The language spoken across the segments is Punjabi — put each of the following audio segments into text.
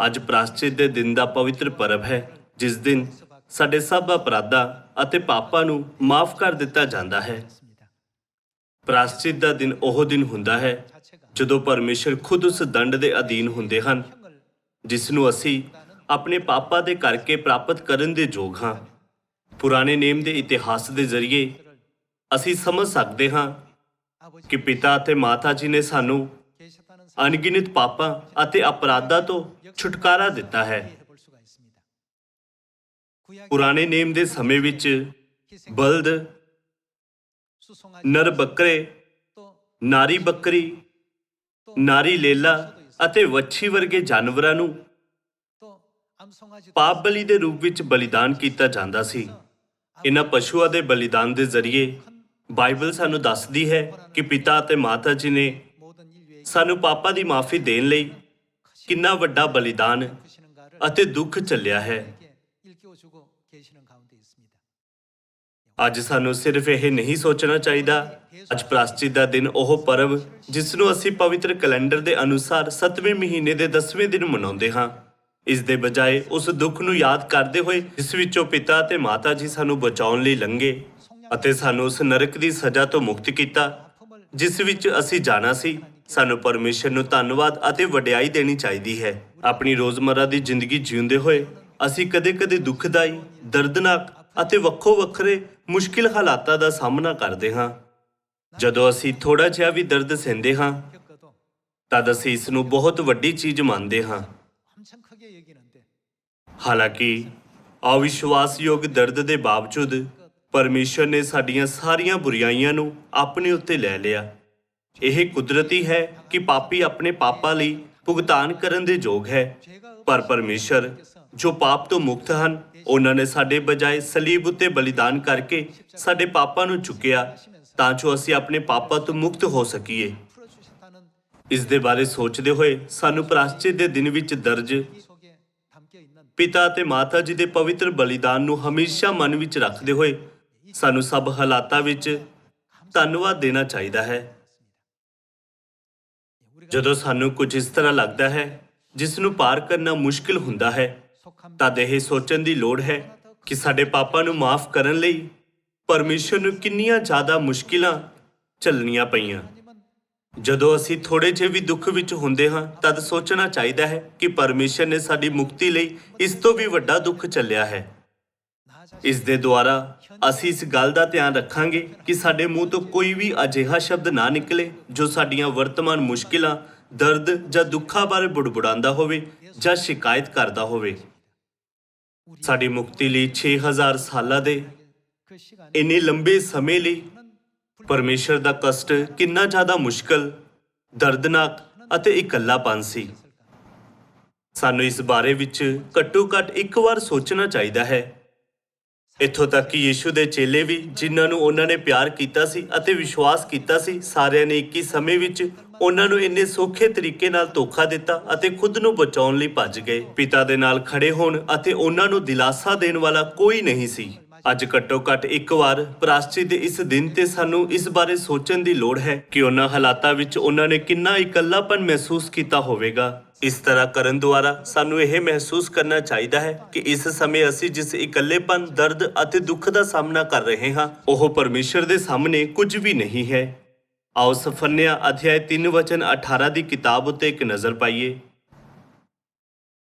ਅੱਜ ਪ੍ਰਾਸ਼ਚਿਤ ਦੇ ਦਿਨ ਦਾ ਪਵਿੱਤਰ ਪਰਬ ਹੈ, ਜਿਸ ਦਿਨ ਸਾਡੇ ਸਭ ਅਪਰਾਧਾਂ ਅਤੇ ਪਾਪਾਂ ਨੂੰ ਮਾਫ ਕਰ ਦਿੱਤਾ ਜਾਂਦਾ ਹੈ। ਪ੍ਰਾਸ਼ਚਿਤ ਦਾ ਦਿਨ ਉਹ ਦਿਨ ਹੁੰਦਾ ਹੈ ਜਦੋਂ ਪਰਮੇਸ਼ਰ ਖੁਦ ਉਸ ਦੰਡ ਦੇ ਅਧੀਨ ਹੁੰਦੇ ਹਨ, ਜਿਸ ਨੂੰ ਅਸੀਂ ਆਪਣੇ ਪਾਪਾਂ ਦੇ ਕਰਕੇ ਪ੍ਰਾਪਤ ਕਰਨ ਦੇ ਯੋਗ ਹਾਂ। ਪੁਰਾਣੇ ਨੇਮ ਦੇ ਇਤਿਹਾਸ ਦੇ ਜ਼ਰੀਏ ਅਸੀਂ ਸਮਝ ਸਕਦੇ ਹਾਂ ਕਿ ਪਿਤਾ ਅਤੇ ਮਾਤਾ ਜੀ ਨੇ ਸਾਨੂੰ ਅਣਗਿਣਤ ਪਾਪਾਂ ਅਤੇ ਅਪਰਾਧਾਂ ਤੋਂ ਛੁਟਕਾਰਾ ਦਿੱਤਾ ਹੈ। ਪੁਰਾਣੇ ਨੇਮ ਦੇ ਸਮੇਂ ਵਿੱਚ ਬਲਦ, ਨਰ ਬੱਕਰੇ, ਨਾਰੀ ਬੱਕਰੀ, ਨਾਰੀ ਲੇਲਾ ਅਤੇ ਵੱਛੀ ਵਰਗੇ ਜਾਨਵਰਾਂ ਨੂੰ ਪਾਪ ਬਲੀ ਦੇ ਰੂਪ ਵਿੱਚ ਬਲੀਦਾਨ ਕੀਤਾ ਜਾਂਦਾ ਸੀ। ਇਹਨਾਂ ਪਸ਼ੂਆਂ ਦੇ ਬਲੀਦਾਨ ਦੇ ਜ਼ਰੀਏ ਬਾਈਬਲ ਸਾਨੂੰ ਦੱਸਦੀ ਹੈ ਕਿ ਪਿਤਾ ਅਤੇ ਮਾਤਾ ਜੀ ਨੇ ਸਾਨੂੰ ਪਾਪਾਂ ਦੀ ਮਾਫੀ ਦੇਣ ਲਈ ਕਿੰਨਾ ਵੱਡਾ ਬਲੀਦਾਨ ਅਤੇ ਦੁੱਖ ਝੱਲਿਆ ਹੈ। ਅੱਜ ਸਾਨੂੰ ਸਿਰਫ ਇਹ ਨਹੀਂ ਸੋਚਣਾ ਚਾਹੀਦਾ, ਅੱਜ ਪ੍ਰਾਸ਼ਚਿਤ ਦਾ ਦਿਨ ਉਹ ਪਰਬ ਜਿਸ ਨੂੰ ਅਸੀਂ ਪਵਿੱਤਰ ਕੈਲੰਡਰ ਦੇ ਅਨੁਸਾਰ 7ਵੇਂ ਮਹੀਨੇ ਦੇ 10ਵੇਂ ਦਿਨ ਮਨਾਉਂਦੇ ਹਾਂ। ਇਸ ਦੇ ਬਜਾਏ ਉਸ ਦੁੱਖ ਨੂੰ ਯਾਦ ਕਰਦੇ ਹੋਏ ਜਿਸ ਵਿੱਚੋਂ ਪਿਤਾ ਅਤੇ ਮਾਤਾ ਜੀ ਸਾਨੂੰ ਬਚਾਉਣ ਲਈ ਲੰਘੇ ਅਤੇ ਸਾਨੂੰ ਉਸ ਨਰਕ ਦੀ ਸਜ਼ਾ ਤੋਂ ਮੁਕਤ ਕੀਤਾ ਜਿਸ ਵਿੱਚ ਅਸੀਂ ਜਾਣਾ ਸੀ, ਸਾਨੂੰ ਪਰਮੇਸ਼ਰ ਨੂੰ ਧੰਨਵਾਦ ਅਤੇ ਵਡਿਆਈ ਦੇਣੀ ਚਾਹੀਦੀ ਹੈ। ਆਪਣੀ ਰੋਜ਼ਮर्रा ਦੀ ਜ਼ਿੰਦਗੀ ਜਿਉਂਦੇ ਹੋਏ ਅਸੀਂ ਕਦੇ-ਕਦੇ ਦੁਖਦਾਈ, ਦਰਦਨਾਕ ਅਤੇ ਵੱਖੋ ਵੱਖਰੇ ਮੁਸ਼ਕਿਲ ਹਾਲਾਤਾਂ ਦਾ ਸਾਹਮਣਾ ਕਰਦੇ ਹਾਂ। ਜਦੋਂ ਅਸੀਂ ਥੋੜਾ ਜਿਹਾ ਵੀ ਦਰਦ ਸਹਿੰਦੇ ਹਾਂ ਤਦ ਅਸੀਂ ਇਸ ਨੂੰ ਬਹੁਤ ਵੱਡੀ ਚੀਜ਼ ਮੰਨਦੇ ਹਾਂ। ਹਾਲਾਂਕਿ ਅਵਿਸ਼ਵਾਸਯੋਗ ਦਰਦ ਦੇ ਬਾਵਜੂਦ ਪਰਮੇਸ਼ਰ ਨੇ ਸਾਡੀਆਂ ਸਾਰੀਆਂ ਬੁਰਾਈਆਂ ਨੂੰ ਆਪਣੇ ਉੱਤੇ ਲੈ ਲਿਆ। ਇਹ ਕੁਦਰਤੀ ਹੈ ਕਿ ਪਾਪੀ ਆਪਣੇ ਪਾਪਾਂ ਲਈ ਭੁਗਤਾਨ ਕਰਨ ਦੇ ਯੋਗ ਹੈ, ਪਰ ਪਰਮੇਸ਼ਰ ਜੋ ਪਾਪ ਤੋਂ ਮੁਕਤ ਹਨ, ਉਹਨਾਂ ਨੇ ਸਾਡੇ ਬਜਾਏ ਸਲੀਬ ਉੱਤੇ ਬਲੀਦਾਨ ਕਰਕੇ ਸਾਡੇ ਪਾਪਾਂ ਨੂੰ ਚੁੱਕਿਆ ਤਾਂ ਜੋ ਅਸੀਂ ਆਪਣੇ ਪਾਪਾਂ ਤੋਂ ਮੁਕਤ ਹੋ ਸਕੀਏ। ਇਸ ਦੇ ਬਾਰੇ ਸੋਚਦੇ ਹੋਏ ਸਾਨੂੰ ਪ੍ਰਾਸ਼ਚਿਤ ਦੇ ਦਿਨ ਵਿੱਚ ਦਰਜ ਪਿਤਾ ਅਤੇ ਮਾਤਾ ਜੀ ਦੇ ਪਵਿੱਤਰ ਬਲੀਦਾਨ ਨੂੰ ਹਮੇਸ਼ਾ ਮਨ ਵਿੱਚ ਰੱਖਦੇ ਹੋਏ ਸਾਨੂੰ ਸਭ ਹਾਲਾਤਾਂ ਵਿੱਚ ਧੰਨਵਾਦ ਦੇਣਾ ਚਾਹੀਦਾ ਹੈ। ਜਦੋਂ ਸਾਨੂੰ ਕੁਝ ਇਸ ਤਰ੍ਹਾਂ ਲੱਗਦਾ ਹੈ ਜਿਸ ਨੂੰ ਪਾਰ ਕਰਨਾ ਮੁਸ਼ਕਿਲ ਹੁੰਦਾ ਹੈ, ਤਦ ਇਹ ਸੋਚਣ ਦੀ ਲੋੜ ਹੈ ਕਿ ਸਾਡੇ ਪਾਪਾਂ ਨੂੰ ਮਾਫ ਕਰਨ ਲਈ ਪਰਮੇਸ਼ਰ ਨੂੰ ਕਿੰਨੀਆਂ ਜ਼ਿਆਦਾ ਮੁਸ਼ਕਿਲਾਂ ਝੱਲਣੀਆਂ ਪਈਆਂ। ਜਦੋਂ ਅਸੀਂ ਥੋੜੇ ਜਿਹੇ ਵੀ ਦੁੱਖ ਵਿੱਚ ਹੁੰਦੇ ਹਾਂ ਤਦ ਸੋਚਣਾ ਚਾਹੀਦਾ ਹੈ ਕਿ ਪਰਮੇਸ਼ਰ ਨੇ ਸਾਡੀ ਮੁਕਤੀ ਲਈ ਇਸ ਤੋਂ ਵੀ ਵੱਡਾ ਦੁੱਖ ਝੱਲਿਆ ਹੈ। ਇਸ ਦੇ ਦੁਆਰਾ ਅਸੀਂ ਇਸ ਗੱਲ ਦਾ ਧਿਆਨ ਰੱਖਾਂਗੇ ਕਿ ਸਾਡੇ ਮੂੰਹ ਤੋਂ ਕੋਈ ਵੀ ਅਜਿਹਾ ਸ਼ਬਦ ਨਾ ਨਿਕਲੇ ਜੋ ਸਾਡੀਆਂ ਵਰਤਮਾਨ ਮੁਸ਼ਕਿਲਾਂ, ਦਰਦ ਜਾਂ ਦੁੱਖਾਂ ਬਾਰੇ ਬੁੜਬੁੜਾਉਂਦਾ ਹੋਵੇ ਜਾਂ ਸ਼ਿਕਾਇਤ ਕਰਦਾ ਹੋਵੇ। ਸਾਡੀ ਮੁਕਤੀ ਲਈ 6000 ਸਾਲਾਂ ਦੇ ਇੰਨੇ ਲੰਬੇ ਸਮੇਂ ਲਈ ਪਰਮੇਸ਼ਰ ਦਾ ਕਸ਼ਟ ਕਿੰਨਾ ਜ਼ਿਆਦਾ ਮੁਸ਼ਕਲ, ਦਰਦਨਾਕ ਅਤੇ ਇਕੱਲਾਪਨ ਸੀ। ਸਾਨੂੰ ਇਸ ਬਾਰੇ ਵਿੱਚ ਘੱਟੋ-ਘੱਟ ਇੱਕ ਵਾਰ ਸੋਚਣਾ ਚਾਹੀਦਾ ਹੈ। ਇੱਥੋਂ ਤੱਕ ਕਿ ਯੀਸ਼ੂ ਦੇ ਚੇਲੇ ਵੀ, ਜਿਨ੍ਹਾਂ ਨੂੰ ਉਹਨਾਂ ਨੇ ਪਿਆਰ ਕੀਤਾ ਸੀ ਅਤੇ ਵਿਸ਼ਵਾਸ ਕੀਤਾ ਸੀ, ਸਾਰਿਆਂ ਨੇ ਇੱਕ ਹੀ ਸਮੇਂ ਵਿੱਚ ਉਹਨਾਂ ਨੂੰ ਇੰਨੇ ਸੌਖੇ ਤਰੀਕੇ ਨਾਲ ਧੋਖਾ ਦਿੱਤਾ ਅਤੇ ਖੁਦ ਨੂੰ ਬਚਾਉਣ ਲਈ ਭੱਜ ਗਏ। ਪਿਤਾ ਦੇ ਨਾਲ ਖੜੇ ਹੋਣ ਅਤੇ ਉਹਨਾਂ ਨੂੰ ਦਿਲਾਸਾ ਦੇਣ ਵਾਲਾ ਕੋਈ ਨਹੀਂ ਸੀ। ਅੱਜ ਘੱਟੋ-ਘੱਟ ਇੱਕ ਵਾਰ ਪ੍ਰਾਸ਼ਚਿਤ ਦੇ ਇਸ ਦਿਨ ਤੇ ਸਾਨੂੰ ਇਸ ਬਾਰੇ ਸੋਚਣ ਦੀ ਲੋੜ ਹੈ ਕਿ ਉਹਨਾਂ ਹਾਲਾਤਾਂ ਵਿੱਚ ਉਹਨਾਂ ਨੇ ਕਿੰਨਾ ਇਕੱਲਾਪਨ ਮਹਿਸੂਸ ਕੀਤਾ ਹੋਵੇਗਾ। ਇਸ ਤਰ੍ਹਾਂ ਕਰਨ ਦੁਆਰਾ ਸਾਨੂੰ ਇਹ ਮਹਿਸੂਸ ਕਰਨਾ ਚਾਹੀਦਾ ਹੈ ਕਿ ਇਸ ਸਮੇਂ ਅਸੀਂ ਜਿਸ ਇਕੱਲੇਪਨ, ਦਰਦ ਅਤੇ ਦੁੱਖ ਦਾ ਸਾਹਮਣਾ ਕਰ ਰਹੇ ਹਾਂ, ਉਹ ਪਰਮੇਸ਼ਰ ਦੇ ਸਾਹਮਣੇ ਕੁਝ ਵੀ ਨਹੀਂ ਹੈ। ਆਓ ਸਫਨਿਆ ਅਧਿਆਇ 3 ਵਚਨ 18 ਦੀ ਕਿਤਾਬ ਉੱਤੇ ਇੱਕ ਨਜ਼ਰ ਪਾਈਏ।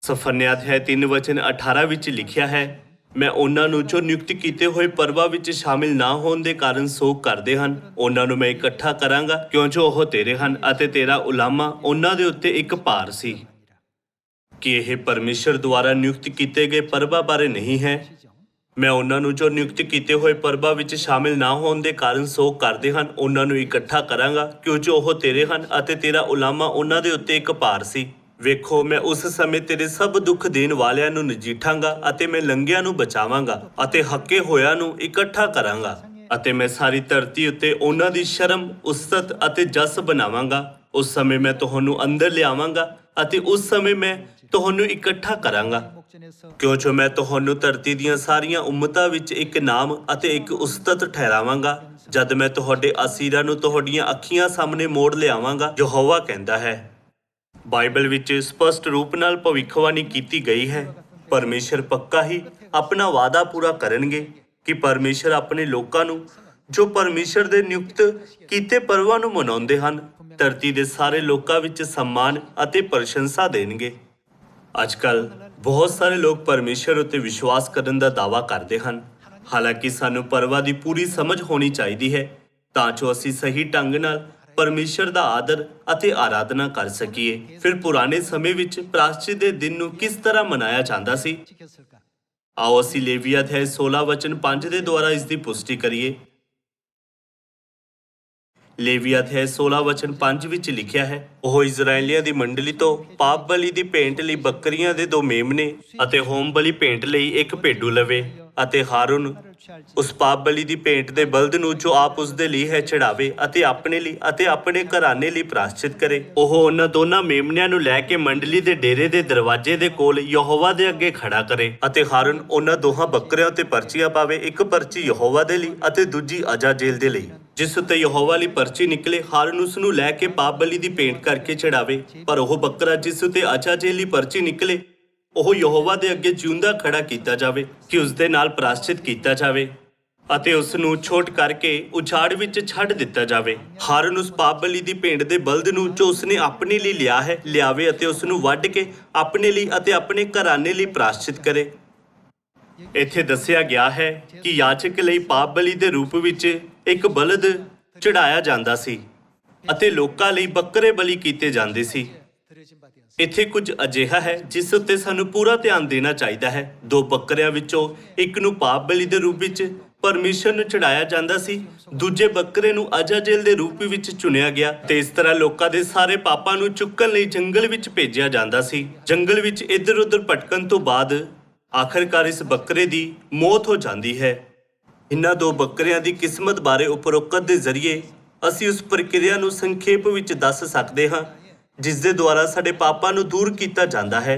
ਸਫਨਿਆ ਅਧਿਆਇ 3 ਵਚਨ 18 ਵਿੱਚ ਲਿਖਿਆ ਹੈ, ਮੈਂ ਉਹਨਾਂ ਨੂੰ ਜੋ ਨਿਯੁਕਤ ਕੀਤੇ ਹੋਏ ਪਰਬਾਂ ਵਿੱਚ ਸ਼ਾਮਿਲ ਨਾ ਹੋਣ ਦੇ ਕਾਰਨ ਸੋਗ ਕਰਦੇ ਹਨ, ਉਹਨਾਂ ਨੂੰ ਮੈਂ ਇਕੱਠਾ ਕਰਾਂਗਾ ਕਿਉਂ ਜੋ ਉਹ ਤੇਰੇ ਹਨ ਅਤੇ ਤੇਰਾ ਉਲਾਮਾ ਉਹਨਾਂ ਦੇ ਉੱਤੇ ਇੱਕ ਭਾਰ ਸੀ। ਕਿ ਇਹ ਪਰਮੇਸ਼ਰ ਦੁਆਰਾ ਨਿਯੁਕਤ ਕੀਤੇ ਗਏ ਪਰਬਾਂ ਬਾਰੇ ਨਹੀਂ ਹੈ। ਮੈਂ ਉਹਨਾਂ ਨੂੰ ਜੋ ਨਿਯੁਕਤ ਕੀਤੇ ਹੋਏ ਪਰਬਾਂ ਵਿੱਚ ਸ਼ਾਮਿਲ ਨਾ ਹੋਣ ਦੇ ਕਾਰਨ ਸੋਗ ਕਰਦੇ ਹਨ, ਉਹਨਾਂ ਨੂੰ ਇਕੱਠਾ ਕਰਾਂਗਾ ਕਿਉਂ ਜੋ ਉਹ ਤੇਰੇ ਹਨ ਅਤੇ ਤੇਰਾ ਉਲਾਮਾ ਉਹਨਾਂ ਦੇ ਉੱਤੇ ਇੱਕ ਭਾਰ ਸੀ। ਵੇਖੋ, ਮੈਂ ਉਸ ਸਮੇਂ ਤੇਰੇ ਸਭ ਦੁੱਖ ਦੇਣ ਵਾਲਿਆਂ ਨੂੰ ਨਜਿੱਠਾਂਗਾ ਅਤੇ ਮੈਂ ਲੰਗਿਆਂ ਨੂੰ ਬਚਾਵਾਂਗਾ ਅਤੇ ਹੱਕੇ ਹੋਇਆਂ ਨੂੰ ਇਕੱਠਾ ਕਰਾਂਗਾ ਅਤੇ ਮੈਂ ਸਾਰੀ ਧਰਤੀ ਉੱਤੇ ਉਹਨਾਂ ਦੀ ਸ਼ਰਮ, ਉਸਤਤ ਅਤੇ ਜਸ ਬਣਾਵਾਂਗਾ। ਉਸ ਸਮੇਂ ਮੈਂ ਤੁਹਾਨੂੰ ਅੰਦਰ ਲਿਆਵਾਂਗਾ ਅਤੇ ਉਸ ਸਮੇਂ ਮੈਂ ਤੁਹਾਨੂੰ ਇਕੱਠਾ ਕਰਾਂਗਾ ਕਿਉਂ ਜੋ ਮੈਂ ਤੁਹਾਨੂੰ ਧਰਤੀ ਦੀਆਂ ਸਾਰੀਆਂ ਉਮਤਾਂ ਵਿੱਚ ਇੱਕ ਨਾਮ ਅਤੇ ਇੱਕ ਉਸਤਤ ਠਹਿਰਾਵਾਂਗਾ ਜਦ ਮੈਂ ਤੁਹਾਡੇ ਅਸੀਰਾਂ ਨੂੰ ਤੁਹਾਡੀਆਂ ਅੱਖੀਆਂ ਸਾਹਮਣੇ ਮੋੜ ਲਿਆਵਾਂਗਾ। ਯਹੋਵਾ ਕਹਿੰਦਾ ਹੈ। ਬਾਈਬਲ ਵਿੱਚ ਸਪਸ਼ਟ ਰੂਪ ਨਾਲ ਭਵਿੱਖਬਾਣੀ ਕੀਤੀ ਗਈ ਹੈ। ਪਰਮੇਸ਼ਰ ਪੱਕਾ ਹੀ ਆਪਣਾ ਵਾਅਦਾ ਪੂਰਾ ਕਰਨਗੇ ਕਿ ਪਰਮੇਸ਼ਰ ਆਪਣੇ ਲੋਕਾਂ ਨੂੰ ਜੋ ਪਰਮੇਸ਼ਰ ਦੇ ਨਿਯੁਕਤ ਕੀਤੇ ਪਰਵਾਂ ਨੂੰ ਮਨਾਉਂਦੇ ਹਨ, ਧਰਤੀ ਦੇ ਸਾਰੇ ਲੋਕਾਂ ਵਿੱਚ ਸਨਮਾਨ ਅਤੇ ਪ੍ਰਸ਼ੰਸਾ ਦੇਣਗੇ। ਅੱਜ ਕੱਲ੍ਹ ਬਹੁਤ ਸਾਰੇ ਲੋਕ ਪਰਮੇਸ਼ਰ ਉੱਤੇ ਵਿਸ਼ਵਾਸ ਕਰਨ ਦਾ ਦਾਅਵਾ ਕਰਦੇ ਹਨ। ਹਾਲਾਂਕਿ ਸਾਨੂੰ ਪਰਵਾਂ ਦੀ ਪੂਰੀ ਸਮਝ ਹੋਣੀ ਚਾਹੀਦੀ ਹੈ ਤਾਂ ਜੋ ਅਸੀਂ ਸਹੀ ਢੰਗ ਨਾਲ ਪਰਮੇਸ਼ਰ ਦਾ ਆਦਰ ਅਤੇ ਆਰਾਧਨਾ ਕਰ ਸਕੀਏ। ਫਿਰ ਪੁਰਾਣੇ ਸਮੇਂ ਵਿੱਚ ਪ੍ਰਾਸ਼ਚਿਤ ਦੇ ਦਿਨ ਨੂੰ ਕਿਸ ਤਰ੍ਹਾਂ ਮਨਾਇਆ ਜਾਂਦਾ ਸੀ? ਆਓ ਅਸੀਂ ਲੇਵੀ ਅਧਿਆਇ 16 ਵਚਨ 5 ਦੇ ਦੁਆਰਾ ਇਸ ਦੀ ਪੁਸ਼ਟੀ ਕਰੀਏ। ਲੇਵੀ ਅਧਿਆਇ 16 ਵਚਨ 5 ਵਿੱਚ ਲਿਖਿਆ ਹੈ, ਉਹ ਇਜ਼ਰਾਈਲੀਆਂ ਦੀ ਮੰਡਲੀ ਤੋਂ ਪਾਪ ਬਲੀ ਦੀ ਭੇਂਟ ਲਈ ਬੱਕਰੀਆਂ ਦੇ 2 ਮੇਮਣੇ ਅਤੇ ਹੋਮ ਬਲੀ ਭੇਂਟ ਲਈ 1 ਭੇਡੂ ਲਵੇ ਅਤੇ ਹਾरून ਉਸ ਪਾਪ ਬਲੀ ਦੀ ਭੇਂਟ ਦੇ ਬਲਦ ਨੂੰ ਜੋ ਆਪ ਉਸ ਦੇ ਲਈ ਹੈ ਚੜਾਵੇ ਅਤੇ ਆਪਣੇ ਲਈ ਅਤੇ ਆਪਣੇ ਘਰਾਣੇ ਲਈ ਪ੍ਰਾਸ਼ਚਿਤ ਕਰੇ। ਉਹ ਉਹਨਾਂ ਦੋਨਾਂ ਮੇਮਨਿਆਂ ਨੂੰ ਲੈ ਕੇ ਮੰਡਲੀ ਦੇ ਡੇਰੇ ਦੇ ਦਰਵਾਜ਼ੇ ਦੇ ਕੋਲ ਯਹੋਵਾ ਦੇ ਅੱਗੇ ਖੜਾ ਕਰੇ ਅਤੇ ਹਾरून ਉਹਨਾਂ ਦੋਹਾਂ ਬੱਕਰਿਆਂ ਉੱਤੇ ਪਰਚੀਆਂ ਪਾਵੇ, ਇੱਕ ਪਰਚੀ ਯਹੋਵਾ ਦੇ ਲਈ ਅਤੇ ਦੂਜੀ ਅਜ਼ਾਜ਼ੇਲ ਦੇ ਲਈ। ਜਿਸ ਉੱਤੇ ਯਹੋਵਾ ਲਈ ਪਰਚੀ ਨਿਕਲੇ, ਹਾरून ਉਸ ਨੂੰ ਲੈ ਕੇ ਪਾਪ ਬਲੀ ਦੀ ਭੇਂਟ ਕਰਕੇ ਚੜਾਵੇ। ਪਰ ਉਹ ਬੱਕਰਾ ਜਿਸ ਉੱਤੇ ਅਜ਼ਾਜ਼ੇਲ ਦੀ ਪਰਚੀ ਨਿਕਲੇ, ਉਹ ਯਹੋਵਾ ਦੇ ਅੱਗੇ ਜਿਉਂਦਾ ਖੜਾ ਕੀਤਾ ਜਾਵੇ ਕਿ ਉਸ ਦੇ ਨਾਲ ਪ੍ਰਾਸ਼ਚਿਤ ਕੀਤਾ ਜਾਵੇ ਅਤੇ ਉਸ ਨੂੰ ਛੋਟ ਕਰਕੇ ਉਜਾੜ ਵਿੱਚ ਛੱਡ ਦਿੱਤਾ ਜਾਵੇ। ਹਾरून ਉਸ ਪਾਪ ਬਲੀ ਦੀ ਭੇਂਟ ਦੇ ਬਲਦ ਨੂੰ ਜੋ ਉਸਨੇ ਆਪਣੇ ਲਈ ਲਿਆ ਹੈ ਲਿਆਵੇ ਅਤੇ ਉਸ ਨੂੰ ਵੱਢ ਕੇ ਆਪਣੇ ਲਈ ਅਤੇ ਆਪਣੇ ਘਰਾਣੇ ਲਈ ਪ੍ਰਾਸ਼ਚਿਤ ਕਰੇ। ਇੱਥੇ ਦੱਸਿਆ ਗਿਆ ਹੈ ਕਿ ਯਾਜਕ ਲਈ ਪਾਪ ਬਲੀ ਦੇ ਰੂਪ ਵਿੱਚ ਇੱਕ ਬਲਦ ਚੜਾਇਆ ਜਾਂਦਾ ਸੀ ਅਤੇ ਲੋਕਾਂ ਲਈ ਬੱਕਰੇ ਬਲੀ ਕੀਤੇ ਜਾਂਦੇ ਸੀ। ਇੱਥੇ ਕੁਝ ਅਜਿਹਾ ਹੈ ਜਿਸ ਉੱਤੇ ਸਾਨੂੰ ਪੂਰਾ ਧਿਆਨ ਦੇਣਾ ਚਾਹੀਦਾ ਹੈ। 2 ਬੱਕਰਿਆਂ ਵਿੱਚੋਂ ਇੱਕ ਨੂੰ ਪਾਪ ਬਲੀ ਦੇ ਰੂਪ ਵਿੱਚ ਪਰਮੇਸ਼ਰ ਨੂੰ ਚੜਾਇਆ ਜਾਂਦਾ ਸੀ, ਦੂਜੇ ਬੱਕਰੇ ਨੂੰ ਅਜ਼ਾਜ਼ੇਲ ਦੇ ਰੂਪ ਵਿੱਚ ਚੁਣਿਆ ਗਿਆ ਤੇ ਇਸ ਤਰ੍ਹਾਂ ਲੋਕਾਂ ਦੇ ਸਾਰੇ ਪਾਪਾਂ ਨੂੰ ਚੁੱਕਣ ਲਈ ਜੰਗਲ ਵਿੱਚ ਭੇਜਿਆ ਜਾਂਦਾ ਸੀ। ਜੰਗਲ ਵਿੱਚ ਇੱਧਰ-ਉੱਧਰ ਭਟਕਣ ਤੋਂ ਬਾਅਦ ਆਖਰਕਾਰ ਇਸ ਬੱਕਰੇ ਦੀ ਮੌਤ ਹੋ ਜਾਂਦੀ ਹੈ। ਇਹਨਾਂ 2 ਬੱਕਰਿਆਂ ਦੀ ਕਿਸਮਤ ਬਾਰੇ ਉਪਰੋਕਤ ਦੇ ਜ਼ਰੀਏ ਅਸੀਂ ਉਸ ਪ੍ਰਕਿਰਿਆ ਨੂੰ ਸੰਖੇਪ ਵਿੱਚ ਦੱਸ ਸਕਦੇ ਹਾਂ ਜਿਸ ਦੇ ਦੁਆਰਾ ਸਾਡੇ ਪਾਪਾਂ ਨੂੰ ਦੂਰ ਕੀਤਾ ਜਾਂਦਾ ਹੈ।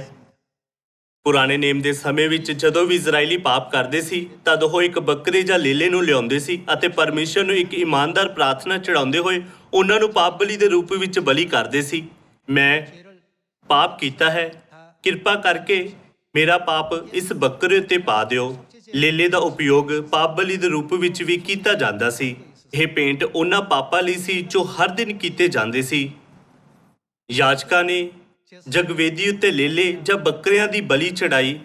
ਪੁਰਾਣੇ ਨੇਮ ਦੇ ਸਮੇਂ ਵਿੱਚ ਜਦੋਂ ਵੀ ਇਜ਼ਰਾਈਲੀ ਪਾਪ ਕਰਦੇ ਸੀ ਤਦ ਉਹ ਇੱਕ ਬੱਕਰੇ ਜਾਂ ਲੇਲੇ ਨੂੰ ਲਿਆਉਂਦੇ ਸੀ ਅਤੇ ਪਰਮੇਸ਼ਰ ਨੂੰ ਇੱਕ ਇਮਾਨਦਾਰ ਪ੍ਰਾਰਥਨਾ ਚੜਾਉਂਦੇ ਹੋਏ ਉਹਨਾਂ ਨੂੰ ਪਾਪ ਬਲੀ ਦੇ ਰੂਪ ਵਿੱਚ ਬਲੀ ਕਰਦੇ ਸੀ। ਮੈਂ ਪਾਪ ਕੀਤਾ ਹੈ, ਕਿਰਪਾ ਕਰਕੇ ਮੇਰਾ ਪਾਪ ਇਸ ਬੱਕਰੇ ਉੱਤੇ ਪਾ ਦਿਓ। ਲੇਲੇ ਦਾ ਉਪਯੋਗ ਪਾਪ ਬਲੀ ਦੇ ਰੂਪ ਵਿੱਚ ਵੀ ਕੀਤਾ ਜਾਂਦਾ ਸੀ। ਇਹ ਭੇਂਟ ਉਹਨਾਂ ਪਾਪਾਂ ਲਈ ਸੀ ਜੋ ਹਰ ਦਿਨ ਕੀਤੇ ਜਾਂਦੇ ਸੀ। ਯਾਜਕਾਂ ਨੇ ਜਗਵੇਦੀ ਉੱਤੇ ਲੇਲੇ ਜਾਂ ਬੱਕਰਿਆਂ ਦੀ ਬਲੀ ਚੜਾਈ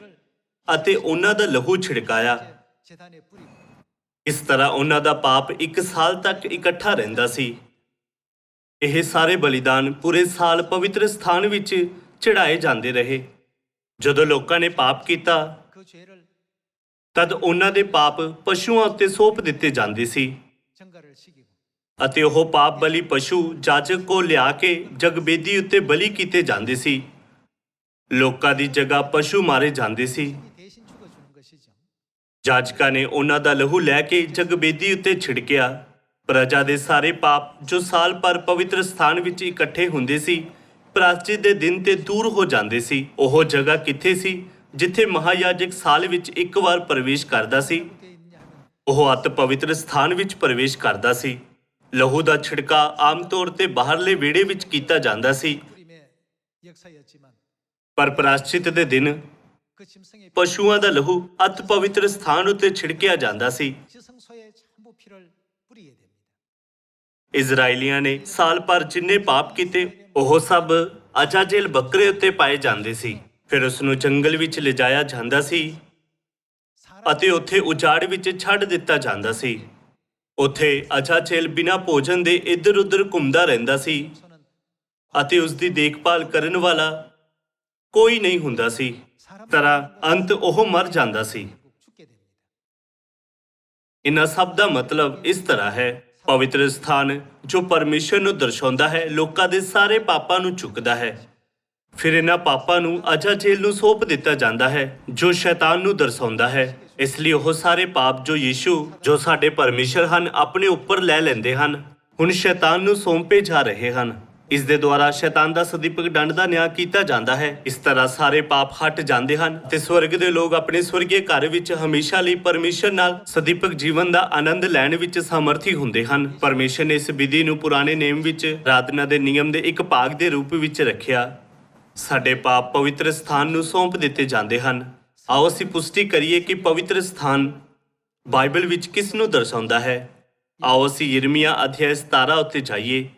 ਅਤੇ ਉਹਨਾਂ ਦਾ ਲਹੂ ਛਿੜਕਾਇਆ। ਇਸ ਤਰ੍ਹਾਂ ਉਹਨਾਂ ਦਾ ਪਾਪ 1 ਸਾਲ ਤੱਕ ਇਕੱਠਾ ਰਹਿੰਦਾ ਸੀ। ਇਹ ਸਾਰੇ ਬਲੀਦਾਨ ਪੂਰੇ ਸਾਲ ਪਵਿੱਤਰ ਸਥਾਨ ਵਿੱਚ ਚੜਾਏ ਜਾਂਦੇ ਰਹੇ। ਜਦੋਂ ਲੋਕਾਂ ਨੇ ਪਾਪ ਕੀਤਾ ਤਦ ਉਹਨਾਂ ਦੇ ਪਾਪ ਪਸ਼ੂਆਂ ਉੱਤੇ ਸੌਂਪ ਦਿੱਤੇ ਜਾਂਦੇ ਸੀ ਅਤੇ ਉਹ ਪਾਪ ਬਲੀ ਪਸ਼ੂ ਜਾਜਕ ਕੋਲ ਲਿਆ ਕੇ ਜਗਵੇਦੀ ਉੱਤੇ ਬਲੀ ਕੀਤੇ ਜਾਂਦੇ ਸੀ। ਲੋਕਾਂ ਦੀ ਜਗ੍ਹਾ ਪਸ਼ੂ ਮਾਰੇ ਜਾਂਦੇ ਸੀ। ਜਾਜਕਾਂ ਨੇ ਉਹਨਾਂ ਦਾ ਲਹੂ ਲੈ ਕੇ ਜਗਵੇਦੀ ਉੱਤੇ ਛਿੜਕਿਆ। ਪ੍ਰਜਾ ਦੇ ਸਾਰੇ ਪਾਪ ਜੋ ਸਾਲ ਭਰ ਪਵਿੱਤਰ ਸਥਾਨ ਵਿੱਚ ਇਕੱਠੇ ਹੁੰਦੇ ਸੀ, ਪ੍ਰਾਸ਼ਚਿਤ ਦੇ ਦਿਨ ਤੇ ਦੂਰ ਹੋ ਜਾਂਦੇ ਸੀ। ਉਹ ਜਗ੍ਹਾ ਕਿੱਥੇ ਸੀ ਜਿੱਥੇ ਮਹਾਯਾਜਕ ਸਾਲ ਵਿੱਚ 1 ਵਾਰ ਪ੍ਰਵੇਸ਼ ਕਰਦਾ ਸੀ? ਉਹ ਅਤਿ ਪਵਿੱਤਰ ਸਥਾਨ ਵਿੱਚ ਪ੍ਰਵੇਸ਼ ਕਰਦਾ ਸੀ। ਲਹੂ ਦਾ ਛਿੜਕਾ ਆਮ ਤੌਰ ਤੇ ਬਾਹਰਲੇ ਵਿਹੜੇ ਵਿੱਚ ਕੀਤਾ ਜਾਂਦਾ ਸੀ, ਪਰ ਪ੍ਰਾਸ਼ਚਿਤ ਦੇ ਦਿਨ ਪਸ਼ੂਆਂ ਦਾ ਲਹੂ ਅਤਿ ਪਵਿੱਤਰ ਸਥਾਨ ਉੱਤੇ ਛਿੜਕਿਆ ਜਾਂਦਾ ਸੀ। ਇਜ਼ਰਾਈਲੀਆਂ ਨੇ ਸਾਲ ਭਰ ਜਿੰਨੇ ਪਾਪ ਕੀਤੇ ਉਹ ਸਭ ਅਜ਼ਾਜ਼ੇਲ ਬੱਕਰੇ ਉੱਤੇ ਪਾਏ ਜਾਂਦੇ ਸੀ। ਫਿਰ ਉਸ ਨੂੰ ਜੰਗਲ ਵਿੱਚ ਲਿਜਾਇਆ ਜਾਂਦਾ ਸੀ ਅਤੇ ਉੱਥੇ ਉਜਾੜ ਵਿੱਚ ਛੱਡ ਦਿੱਤਾ ਜਾਂਦਾ ਸੀ। ਉੱਥੇ ਅਜ਼ਾਜ਼ੇਲ ਬਿਨਾਂ ਭੋਜਨ ਦੇ ਇੱਧਰ-ਉੱਧਰ ਘੁੰਮਦਾ ਰਹਿੰਦਾ ਸੀ ਅਤੇ ਉਸ ਦੀ ਦੇਖਭਾਲ ਕਰਨ ਵਾਲਾ ਕੋਈ ਨਹੀਂ ਹੁੰਦਾ ਸੀ। ਤਰ੍ਹਾਂ ਅੰਤ ਉਹ ਮਰ ਜਾਂਦਾ ਸੀ। ਇਹਨਾਂ ਸਭ ਦਾ ਮਤਲਬ ਇਸ ਤਰ੍ਹਾਂ ਹੈ, ਪਵਿੱਤਰ ਸਥਾਨ ਜੋ ਪਰਮੇਸ਼ਰ ਨੂੰ ਦਰਸਾਉਂਦਾ ਹੈ ਲੋਕਾਂ ਦੇ ਸਾਰੇ ਪਾਪਾਂ ਨੂੰ ਚੁੱਕਦਾ ਹੈ। ਫਿਰ ਇਹਨਾਂ ਪਾਪਾਂ ਨੂੰ ਅਜ਼ਾਜ਼ੇਲ ਨੂੰ ਸੌਂਪ ਦਿੱਤਾ ਜਾਂਦਾ ਹੈ ਜੋ ਸ਼ੈਤਾਨ ਨੂੰ ਦਰਸਾਉਂਦਾ ਹੈ। ਇਸ ਲਈ ਉਹ ਸਾਰੇ ਪਾਪ ਜੋ ਯੀਸ਼ੂ ਜੋ ਸਾਡੇ ਪਰਮੇਸ਼ਰ ਹਨ ਆਪਣੇ ਉੱਪਰ ਲੈ ਲੈਂਦੇ ਹਨ, ਹੁਣ ਸ਼ੈਤਾਨ ਨੂੰ ਸੌਂਪੇ ਜਾ ਰਹੇ ਹਨ। ਇਸ ਦੇ ਦੁਆਰਾ ਸ਼ੈਤਾਨ ਦਾ ਸਦੀਪਕ ਦੰਡ ਦਾ ਨਿਆਂ ਕੀਤਾ ਜਾਂਦਾ ਹੈ। ਇਸ ਤਰ੍ਹਾਂ ਸਾਰੇ ਪਾਪ ਹਟ ਜਾਂਦੇ ਹਨ ਤੇ ਸਵਰਗ ਦੇ ਲੋਕ ਆਪਣੇ ਸਵਰਗੀ ਘਰ ਵਿੱਚ ਹਮੇਸ਼ਾ ਲਈ ਪਰਮੇਸ਼ਰ ਨਾਲ ਸਦੀਪਕ ਜੀਵਨ ਦਾ ਆਨੰਦ ਲੈਣ ਵਿੱਚ ਸਮਰਥੀ ਹੁੰਦੇ ਹਨ। ਪਰਮੇਸ਼ਰ ਨੇ ਇਸ ਵਿਧੀ ਨੂੰ ਪੁਰਾਣੇ ਨੇਮ ਵਿੱਚ ਆਰਾਧਨਾ ਦੇ ਨਿਯਮ ਦੇ ਇੱਕ ਭਾਗ ਦੇ ਰੂਪ ਵਿੱਚ ਰੱਖਿਆ। ਸਾਡੇ ਪਾਪ ਪਵਿੱਤਰ ਸਥਾਨ ਨੂੰ ਸੌਂਪ ਦਿੱਤੇ ਜਾਂਦੇ ਹਨ। ਆਓ ਅਸੀਂ ਪੁਸ਼ਟੀ ਕਰੀਏ ਕਿ ਪਵਿੱਤਰ ਸਥਾਨ ਬਾਈਬਲ ਵਿੱਚ ਕਿਸ ਨੂੰ ਦਰਸਾਉਂਦਾ ਹੈ। ਆਓ ਅਸੀਂ ਯਿਰਮੀਆ ਅਧਿਆਇ 17 ਉੱਤੇ ਜਾਈਏ।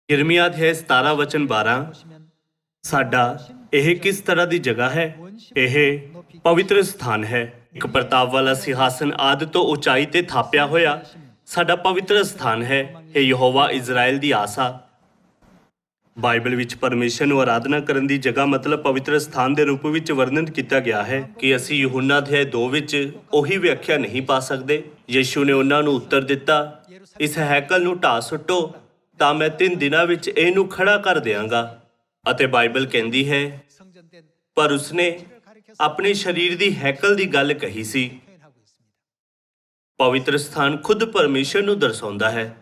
ਯਿਰਮੀਆ ਅਧਿਆਇ 17 ਵਚਨ 12। ਸਾਡਾ ਇਹ ਕਿਸ ਤਰ੍ਹਾਂ ਦੀ ਜਗ੍ਹਾ ਹੈ? ਇਹ ਪਵਿੱਤਰ ਸਥਾਨ ਹੈ। ਇੱਕ ਪ੍ਰਤਾਪ ਵਾਲਾ ਸਿੰਘਾਸਨ ਆਦਿ ਤੋਂ ਉਚਾਈ ਤੇ ਥਾਪਿਆ ਹੋਇਆ ਸਾਡਾ ਪਵਿੱਤਰ ਸਥਾਨ ਹੈ। ਇਹ ਯਹੋਵਾ ਇਜ਼ਰਾਈਲ ਦੀ ਆਸਾ। ਬਾਈਬਲ ਵਿੱਚ ਪਰਮੇਸ਼ਰ ਨੂੰ ਆਰਾਧਨਾ ਕਰਨ ਦੀ ਜਗ੍ਹਾ ਮਤਲਬ ਪਵਿੱਤਰ ਸਥਾਨ ਦੇ ਰੂਪ ਵਿੱਚ ਵਰਣਨ ਕੀਤਾ ਗਿਆ ਹੈ ਕਿ ਅਸੀਂ ਯਹੂਨਾ ਅਧਿਆਇ 2 ਵਿੱਚ ਉਹੀ ਵਿਆਖਿਆ ਨਹੀਂ ਪਾ ਸਕਦੇ। ਯਿਸੂ ਨੇ ਉਹਨਾਂ ਨੂੰ ਉੱਤਰ ਦਿੱਤਾ, ਇਸ ਹੈਕਲ ਨੂੰ ਢਾਹ ਸੁੱਟੋ ਤਾਂ ਮੈਂ 3 ਦਿਨਾਂ ਵਿੱਚ ਇਹਨੂੰ ਖੜਾ ਕਰ ਦਿਆਂਗਾ। ਅਤੇ ਬਾਈਬਲ ਕਹਿੰਦੀ ਹੈ ਪਰ ਉਸਨੇ ਆਪਣੇ ਸਰੀਰ ਦੀ ਹੈਕਲ ਦੀ ਗੱਲ ਕਹੀ ਸੀ। ਪਵਿੱਤਰ ਸਥਾਨ ਖੁਦ ਪਰਮੇਸ਼ਰ ਨੂੰ ਦਰਸਾਉਂਦਾ ਹੈ।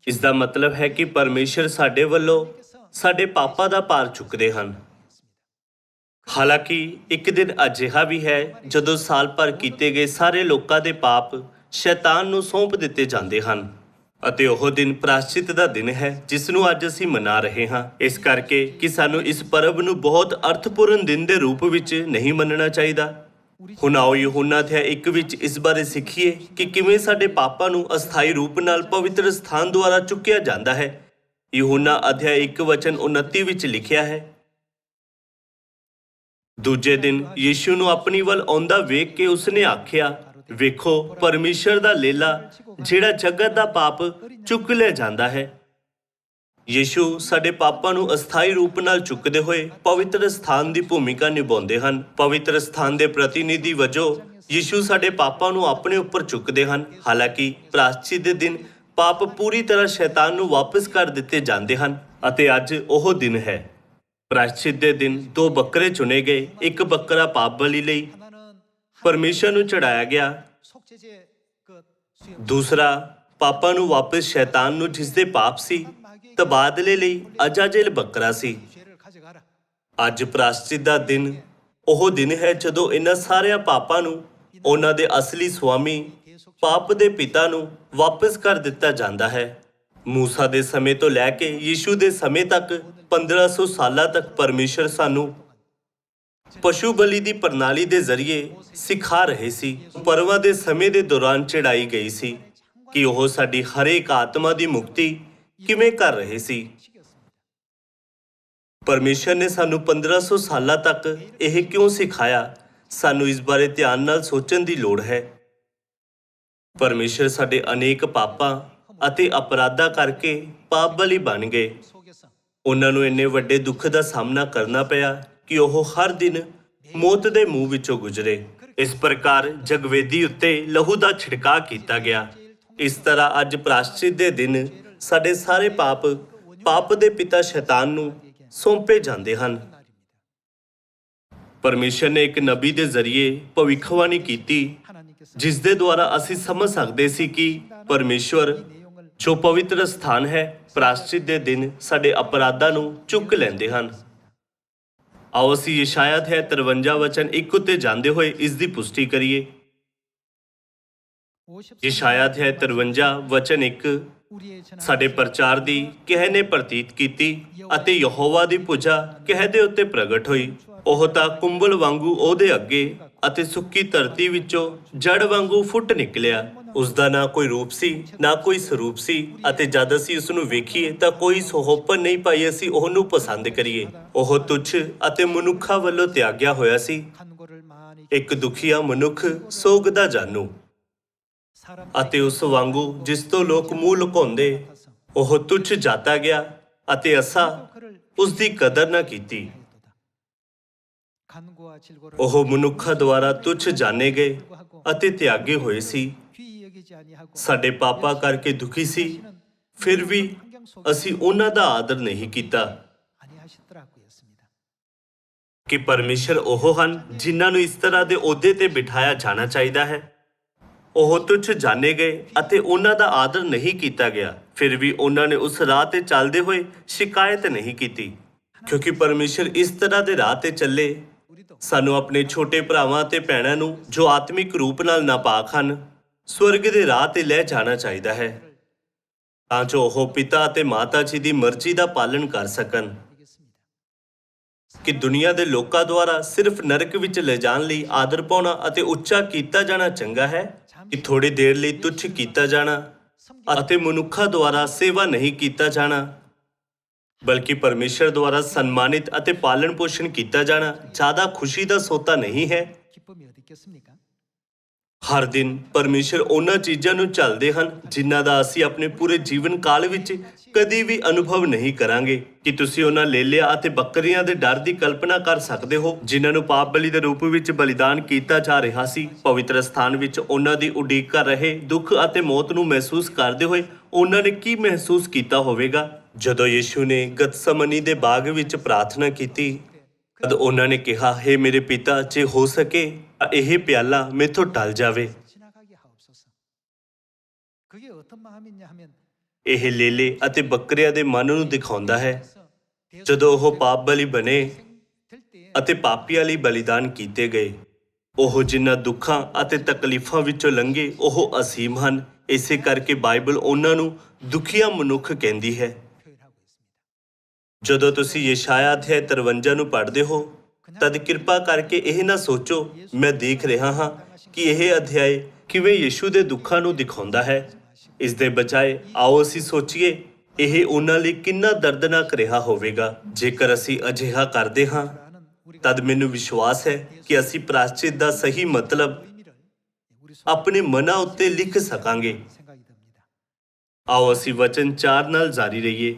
ਇਸ ਦਾ ਮਤਲਬ ਹੈ ਕਿ ਪਰਮੇਸ਼ਰ ਸਾਡੇ ਵੱਲੋਂ ਸਾਡੇ ਪਾਪਾਂ ਦਾ ਭਾਰ ਚੁੱਕਦੇ ਹਨ। ਹਾਲਾਂਕਿ ਇੱਕ ਦਿਨ ਅਜਿਹਾ ਵੀ ਹੈ ਜਦੋਂ ਸਾਲ ਭਰ ਕੀਤੇ ਗਏ ਸਾਰੇ ਲੋਕਾਂ ਦੇ ਪਾਪ ਸ਼ੈਤਾਨ ਨੂੰ ਸੌਂਪ ਦਿੱਤੇ ਜਾਂਦੇ ਹਨ ਅਤੇ ਉਹ ਦਿਨ ਪ੍ਰਾਸ਼ਚਿਤ ਦਾ ਦਿਨ ਹੈ ਜਿਸ ਨੂੰ ਅੱਜ ਅਸੀਂ ਮਨਾ ਰਹੇ ਹਾਂ। ਇਸ ਕਰਕੇ ਕਿ ਸਾਨੂੰ ਇਸ ਪਰਬ ਨੂੰ ਬਹੁਤ ਅਰਥਪੂਰਨ ਦਿਨ ਦੇ ਰੂਪ ਵਿੱਚ ਨਹੀਂ ਮੰਨਣਾ ਚਾਹੀਦਾ। ਹੁਣ ਆਓ ਯਹੂਨਾ ਅਧਿਆਇ 1 ਵਿੱਚ ਇਸ ਬਾਰੇ ਸਿੱਖੀਏ ਕਿ ਕਿਵੇਂ ਸਾਡੇ ਪਾਪਾਂ ਨੂੰ ਅਸਥਾਈ ਰੂਪ ਨਾਲ ਪਵਿੱਤਰ ਸਥਾਨ ਦੁਆਰਾ ਚੁੱਕਿਆ ਜਾਂਦਾ ਹੈ। ਯਹੂਨਾ ਅਧਿਆਇ 1 ਵਚਨ 29 ਵਿੱਚ ਲਿਖਿਆ ਹੈ, ਦੂਜੇ ਦਿਨ ਯੀਸ਼ੂ ਨੂੰ ਆਪਣੀ ਵੱਲ ਆਉਂਦਾ ਵੇਖ ਕੇ ਉਸਨੇ ਆਖਿਆ, ਵੇਖੋ ਪਰਮੇਸ਼ਰ ਦਾ ਲੇਲਾ ਜਿਹੜਾ ਜਗਤ ਦਾ ਪਾਪ ਚੁੱਕ ਲਿਆ ਜਾਂਦਾ ਹੈ। ਯੀਸ਼ੂ ਸਾਡੇ ਪਾਪਾਂ ਨੂੰ ਅਸਥਾਈ ਰੂਪ ਨਾਲ ਚੁੱਕਦੇ ਹੋਏ ਪਵਿੱਤਰ ਸਥਾਨ ਦੀ ਭੂਮਿਕਾ ਨਿਭਾਉਂਦੇ ਹਨ। ਪਵਿੱਤਰ ਸਥਾਨ ਦੇ ਪ੍ਰਤੀਨਿਧੀ ਵਜੋਂ ਯੀਸ਼ੂ ਸਾਡੇ ਪਾਪਾਂ ਨੂੰ ਆਪਣੇ ਉੱਪਰ ਚੁੱਕਦੇ ਹਨ। ਹਾਲਾਂਕਿ ਪ੍ਰਾਸ਼ਚਿਤ ਦੇ ਦਿਨ ਪਾਪ ਪੂਰੀ ਤਰ੍ਹਾਂ ਸ਼ੈਤਾਨ ਨੂੰ ਵਾਪਸ ਕਰ ਦਿੱਤੇ ਜਾਂਦੇ ਹਨ ਅਤੇ ਅੱਜ ਉਹ ਦਿਨ ਹੈ। ਪ੍ਰਾਸ਼ਚਿਤ ਦੇ ਦਿਨ 2 ਬੱਕਰੇ ਚੁਣੇ ਗਏ। ਇੱਕ ਬੱਕਰਾ ਪਾਪ ਬਲੀ ਲਈ ਪਰਮੇਸ਼ਰ ਨੂੰ ਚੜਾਇਆ ਗਿਆ, ਦੂਸਰਾ ਪਾਪਾਂ ਨੂੰ ਵਾਪਸ ਸ਼ੈਤਾਨ ਨੂੰ ਜਿਸਦੇ ਪਾਪ ਸੀ ਤਬਾਦਲੇ ਲਈ ਅਜਾਜੇਲ ਬੱਕਰਾ ਸੀ। ਅੱਜ ਪ੍ਰਾਸ਼ਚਿਤ ਦਾ ਦਿਨ ਉਹ ਦਿਨ ਹੈ ਜਦੋਂ ਇਹਨਾਂ ਸਾਰਿਆਂ ਪਾਪਾਂ ਨੂੰ ਉਹਨਾਂ ਦੇ ਅਸਲੀ ਸੁਆਮੀ ਪਾਪ ਦੇ ਪਿਤਾ ਨੂੰ ਵਾਪਸ ਕਰ ਦਿੱਤਾ ਜਾਂਦਾ ਹੈ। ਮੂਸਾ ਦੇ ਸਮੇਂ ਤੋਂ ਲੈ ਕੇ ਯੀਸ਼ੂ ਦੇ ਸਮੇਂ ਤੱਕ 1500 ਸਾਲਾਂ ਤੱਕ ਪਰਮੇਸ਼ਰ ਸਾਨੂੰ ਪਸ਼ੂ ਬਲੀ ਦੀ ਪ੍ਰਣਾਲੀ ਦੇ ਜ਼ਰੀਏ ਸਿਖਾ ਰਹੇ ਸੀ। ਪਰਵਾਂ ਦੇ ਸਮੇਂ ਦੇ ਦੌਰਾਨ ਚੜਾਈ ਗਈ ਸੀ ਕਿ ਉਹ ਸਾਡੀ ਹਰੇਕ ਆਤਮਾ ਦੀ ਮੁਕਤੀ ਕਿਵੇਂ ਕਰ ਰਹੇ ਸੀ। ਪਰਮੇਸ਼ਰ ਨੇ ਸਾਨੂੰ 1500 ਸਾਲਾਂ ਤੱਕ ਇਹ ਕਿਉਂ ਸਿਖਾਇਆ? ਸਾਨੂੰ ਇਸ ਬਾਰੇ ਧਿਆਨ ਨਾਲ ਸੋਚਣ ਦੀ ਲੋੜ ਹੈ। ਪਰਮੇਸ਼ਰ ਸਾਡੇ ਅਨੇਕ ਪਾਪਾਂ ਅਤੇ ਅਪਰਾਧਾਂ ਕਰਕੇ ਪਾਪ ਬਲੀ ਬਣ ਗਏ। ਉਹਨਾਂ ਨੂੰ ਇੰਨੇ ਵੱਡੇ ਦੁੱਖ ਦਾ ਸਾਹਮਣਾ ਕਰਨਾ ਪਿਆ ਕਿ ਉਹ ਹਰ ਦਿਨ ਮੌਤ ਦੇ ਮੂੰਹ ਵਿੱਚੋਂ ਗੁਜ਼ਰੇ। ਇਸ ਪ੍ਰਕਾਰ ਜਗਵੇਦੀ ਉੱਤੇ ਲਹੂ ਦਾ ਛਿੜਕਾਅ ਕੀਤਾ ਗਿਆ। ਇਸ ਤਰ੍ਹਾਂ ਅੱਜ ਪ੍ਰਾਸ਼ਚਿਤ ਦੇ ਦਿਨ ਸਾਡੇ ਸਾਰੇ ਪਾਪ ਦੇ ਪਿਤਾ ਸ਼ੈਤਾਨ ਨੂੰ ਸੌਂਪੇ ਜਾਂਦੇ ਹਨ। ਪਰਮੇਸ਼ਰ ਨੇ ਇੱਕ ਨਬੀ ਦੇ ਜ਼ਰੀਏ ਭਵਿੱਖਬਾਣੀ ਕੀਤੀ ਜਿਸ ਦੇ ਦੁਆਰਾ ਅਸੀਂ ਸਮਝ ਸਕਦੇ ਸੀ ਕਿ ਪਰਮੇਸ਼ਰ ਜੋ ਪਵਿੱਤਰ ਸਥਾਨ ਹੈ ਪ੍ਰਾਸ਼ਚਿਤ ਦੇ ਦਿਨ ਸਾਡੇ ਅਪਰਾਧਾਂ ਨੂੰ ਚੁੱਕ ਲੈਂਦੇ ਹਨ। ਆਓ ਅਸੀਂ ਯਸ਼ਾਇਆ ਅਧਿਆਇ 53 ਵਚਨ 1 ਉੱਤੇ ਜਾਂਦੇ ਹੋਏ ਇਸ ਦੀ ਪੁਸ਼ਟੀ ਕਰੀਏ। ਯਸ਼ਾਇਆ ਅਧਿਆਇ 53 ਵਚਨ 1 ਸਾਡੇ ਪ੍ਰਚਾਰ ਦੀ ਕਹਿ ਨੇ ਪ੍ਰਤੀਤ ਕੀਤੀ ਅਤੇ ਯਹੋਵਾ ਦੀ ਭੁਜਾ ਕਹਿ ਦੇ ਉੱਤੇ ਪ੍ਰਗਟ ਹੋਈ। ਉਹ ਤਾਂ ਕੁੰਭਲ ਵਾਂਗੂ ਉਹਦੇ ਅੱਗੇ ਅਤੇ ਸੁੱਕੀ ਧਰਤੀ ਵਿੱਚੋਂ ਜੜ ਵਾਂਗੂ ਫੁੱਟ ਨਿਕਲਿਆ। ਉਸ ਦਾ ਨਾ ਕੋਈ ਰੂਪ ਸੀ ਨਾ ਕੋਈ ਸਰੂਪ ਸੀ ਅਤੇ ਜਦ ਅਸੀਂ ਉਸ ਨੂੰ ਵੇਖੀਏ ਤਾਂ ਕੋਈ ਸੁਹੱਪਣ ਨਹੀਂ ਪਾਈ ਅਸੀਂ ਉਹਨੂੰ ਪਸੰਦ ਕਰੀਏ। ਉਹ ਤੁੱਛ ਅਤੇ ਮਨੁੱਖਾਂ ਵੱਲੋਂ ਤਿਆਗਿਆ ਹੋਇਆ ਸੀ, ਇੱਕ ਦੁਖੀਆ ਮਨੁੱਖ ਸੋਗਦਾ ਜਾਨੂ ਅਤੇ ਉਸ ਵਾਂਗੂ ਜਿਸ ਤੋਂ ਲੋਕ ਮੂੰਹ ਲੁਕਾਉਂਦੇ। ਉਹ ਤੁੱਛ ਜਾਤਾ ਗਿਆ ਅਤੇ ਅਸਾਂ ਉਸ ਦੀ ਕਦਰ ਨਾ ਕੀਤੀ। ਉਹ ਮਨੁੱਖਾਂ ਦੁਆਰਾ ਤੁੱਛ ਜਾਣੇ ਗਏ ਅਤੇ ਤਿਆਗੇ ਹੋਏ ਸੀ। ਸਾਡੇ ਪਾਪਾਂ ਕਰਕੇ ਦੁਖੀ ਸੀ, ਫਿਰ ਵੀ ਅਸੀਂ ਉਹਨਾਂ ਦਾ ਆਦਰ ਨਹੀਂ ਕੀਤਾ। ਕਿ ਪਰਮੇਸ਼ਰ ਉਹ ਹਨ ਜਿਨ੍ਹਾਂ ਨੂੰ ਇਸ ਤਰ੍ਹਾਂ ਦੇ ਅਹੁਦੇ ਤੇ ਬਿਠਾਇਆ ਜਾਣਾ ਚਾਹੀਦਾ ਹੈ। ਉਹ ਤੁੱਛ ਜਾਣੇ ਗਏ ਅਤੇ ਉਹਨਾਂ ਦਾ ਆਦਰ ਨਹੀਂ ਕੀਤਾ ਗਿਆ, ਫਿਰ ਵੀ ਉਹਨਾਂ ਨੇ ਉਸ ਰਾਹ ਤੇ ਚੱਲਦੇ ਹੋਏ ਸ਼ਿਕਾਇਤ ਨਹੀਂ ਕੀਤੀ। ਕਿਉਂਕਿ ਪਰਮੇਸ਼ਰ ਇਸ ਤਰ੍ਹਾਂ ਦੇ ਰਾਹ ਤੇ ਚੱਲੇ। ਸਾਨੂੰ ਆਪਣੇ ਛੋਟੇ ਭਰਾਵਾਂ ਤੇ ਭੈਣਾਂ ਨੂੰ ਜੋ ਆਤਮਿਕ ਰੂਪ ਨਾਲ ਨਾਪਾਕ ਹਨ ਸਵਰਗ ਦੇ ਰਾਹ ਤੇ ਲੈ ਜਾਣਾ ਚਾਹੀਦਾ ਹੈ ਤਾਂ ਜੋ ਉਹ ਪਿਤਾ ਅਤੇ ਮਾਤਾ ਜੀ ਦੀ ਮਰਜ਼ੀ ਦਾ ਪਾਲਣ ਕਰ ਸਕਣ ਕਿ ਦੁਨੀਆ ਦੇ ਲੋਕਾਂ ਦੁਆਰਾ ਸਿਰਫ ਨਰਕ ਵਿੱਚ ਲਿਜਾਣ ਲਈ ਆਦਰ ਪਾਉਣਾ ਅਤੇ ਉੱਚਾ ਕੀਤਾ ਜਾਣਾ ਚੰਗਾ ਹੈ ਕਿ ਥੋੜੀ ਦੇਰ ਲਈ ਤੁੱਛ ਕੀਤਾ ਜਾਣਾ ਅਤੇ ਮਨੁੱਖਾਂ ਦੁਆਰਾ ਸੇਵਾ ਨਹੀਂ ਕੀਤਾ ਜਾਣਾ ਬਲਕਿ ਪਰਮੇਸ਼ਰ ਦੁਆਰਾ ਸਨਮਾਨਿਤ ਅਤੇ ਪਾਲਣ ਪੋਸ਼ਣ ਕੀਤਾ ਜਾਣਾ ਜ਼ਿਆਦਾ ਖੁਸ਼ੀ ਦਾ ਸੋਤਾ ਨਹੀਂ ਹੈ। ਹਰ ਦਿਨ ਪਰਮੇਸ਼ਰ ਉਹਨਾਂ ਚੀਜ਼ਾਂ ਨੂੰ ਝੱਲਦੇ ਹਨ ਜਿਨ੍ਹਾਂ ਦਾ ਅਸੀਂ ਆਪਣੇ ਪੂਰੇ ਜੀਵਨ ਕਾਲ ਵਿੱਚ ਕਦੀ ਵੀ ਅਨੁਭਵ ਨਹੀਂ ਕਰਾਂਗੇ। ਕਿ ਤੁਸੀਂ ਉਹਨਾਂ ਲੇਲਿਆਂ ਅਤੇ ਬੱਕਰੀਆਂ ਦੇ ਡਰ ਦੀ ਕਲਪਨਾ ਕਰ ਸਕਦੇ ਹੋ ਜਿਨ੍ਹਾਂ ਨੂੰ ਪਾਪ ਬਲੀ ਦੇ ਰੂਪ ਵਿੱਚ ਬਲੀਦਾਨ ਕੀਤਾ ਜਾ ਰਿਹਾ ਸੀ। ਪਵਿੱਤਰ ਸਥਾਨ ਵਿੱਚ ਉਹਨਾਂ ਦੀ ਉਡੀਕ ਕਰ ਰਹੇ ਦੁੱਖ ਅਤੇ ਮੌਤ ਨੂੰ ਮਹਿਸੂਸ ਕਰਦੇ ਹੋਏ ਉਹਨਾਂ ਨੇ ਕੀ ਮਹਿਸੂਸ ਕੀਤਾ ਹੋਵੇਗਾ। ਜਦੋਂ ਯਿਸੂ ਨੇ ਗਤਸਮਨੀ ਦੇ ਬਾਗ ਵਿੱਚ ਪ੍ਰਾਰਥਨਾ ਕੀਤੀ ਤਦ ਉਹਨਾਂ ਨੇ ਕਿਹਾ, ਹੇ ਮੇਰੇ ਪਿਤਾ, ਜੇ ਹੋ ਸਕੇ ਤਾਂ ਇਹ ਪਿਆਲਾ ਮੈਥੋਂ ਟਲ ਜਾਵੇ। ਇਹ ਲੇਲੇ ਅਤੇ ਬੱਕਰੀਆਂ ਦੇ ਮਨ ਨੂੰ ਦਿਖਾਉਂਦਾ ਹੈ ਜਦੋਂ ਉਹ ਪਾਪ ਬਲੀ ਬਣੇ ਅਤੇ ਪਾਪੀਆਂ ਲਈ ਬਲੀਦਾਨ ਕੀਤੇ ਗਏ। ਉਹ ਜਿਨ੍ਹਾਂ ਦੁੱਖਾਂ ਅਤੇ ਤਕਲੀਫਾਂ ਵਿੱਚੋਂ ਲੰਘੇ ਉਹ ਅਸੀਮ ਹਨ। ਇਸੇ ਕਰਕੇ ਬਾਈਬਲ ਉਹਨਾਂ ਨੂੰ ਦੁਖੀਆ ਮਨੁੱਖ ਕਹਿੰਦੀ ਹੈ। ਜਦੋਂ ਤੁਸੀਂ ਯਸ਼ਾਇਆ ਅਧਿਆਇ 53 ਨੂੰ ਪੜ੍ਹਦੇ ਹੋ ਤਦ ਕਿਰਪਾ ਕਰਕੇ ਇਹ ਨਾ ਸੋਚੋ ਮੈਂ ਦੇਖ ਰਿਹਾ ਹਾਂ ਕਿ ਇਹ ਅਧਿਆਇ ਕਿਵੇਂ ਯਿਸੂ ਦੇ ਦੁੱਖਾਂ ਨੂੰ ਦਿਖਾਉਂਦਾ ਹੈ। ਇਸ ਦੇ ਬਜਾਏ ਆਓ ਅਸੀਂ ਸੋਚੀਏ ਇਹ ਉਹਨਾਂ ਲਈ ਕਿੰਨਾ ਦਰਦਨਾਕ ਰਿਹਾ ਹੋਵੇਗਾ। ਜੇਕਰ ਅਸੀਂ ਅਜਿਹਾ ਕਰਦੇ ਹਾਂ ਤਦ ਮੈਨੂੰ ਵਿਸ਼ਵਾਸ ਹੈ ਕਿ ਅਸੀਂ ਪ੍ਰਾਸ਼ਚਿਤ ਦਾ ਸਹੀ ਮਤਲਬ ਆਪਣੇ ਮਨਾਂ ਉੱਤੇ ਲਿਖ ਸਕਾਂਗੇ। ਆਓ ਅਸੀਂ ਵਚਨ 4 ਨਾਲ ਜਾਰੀ ਰਹੀਏ।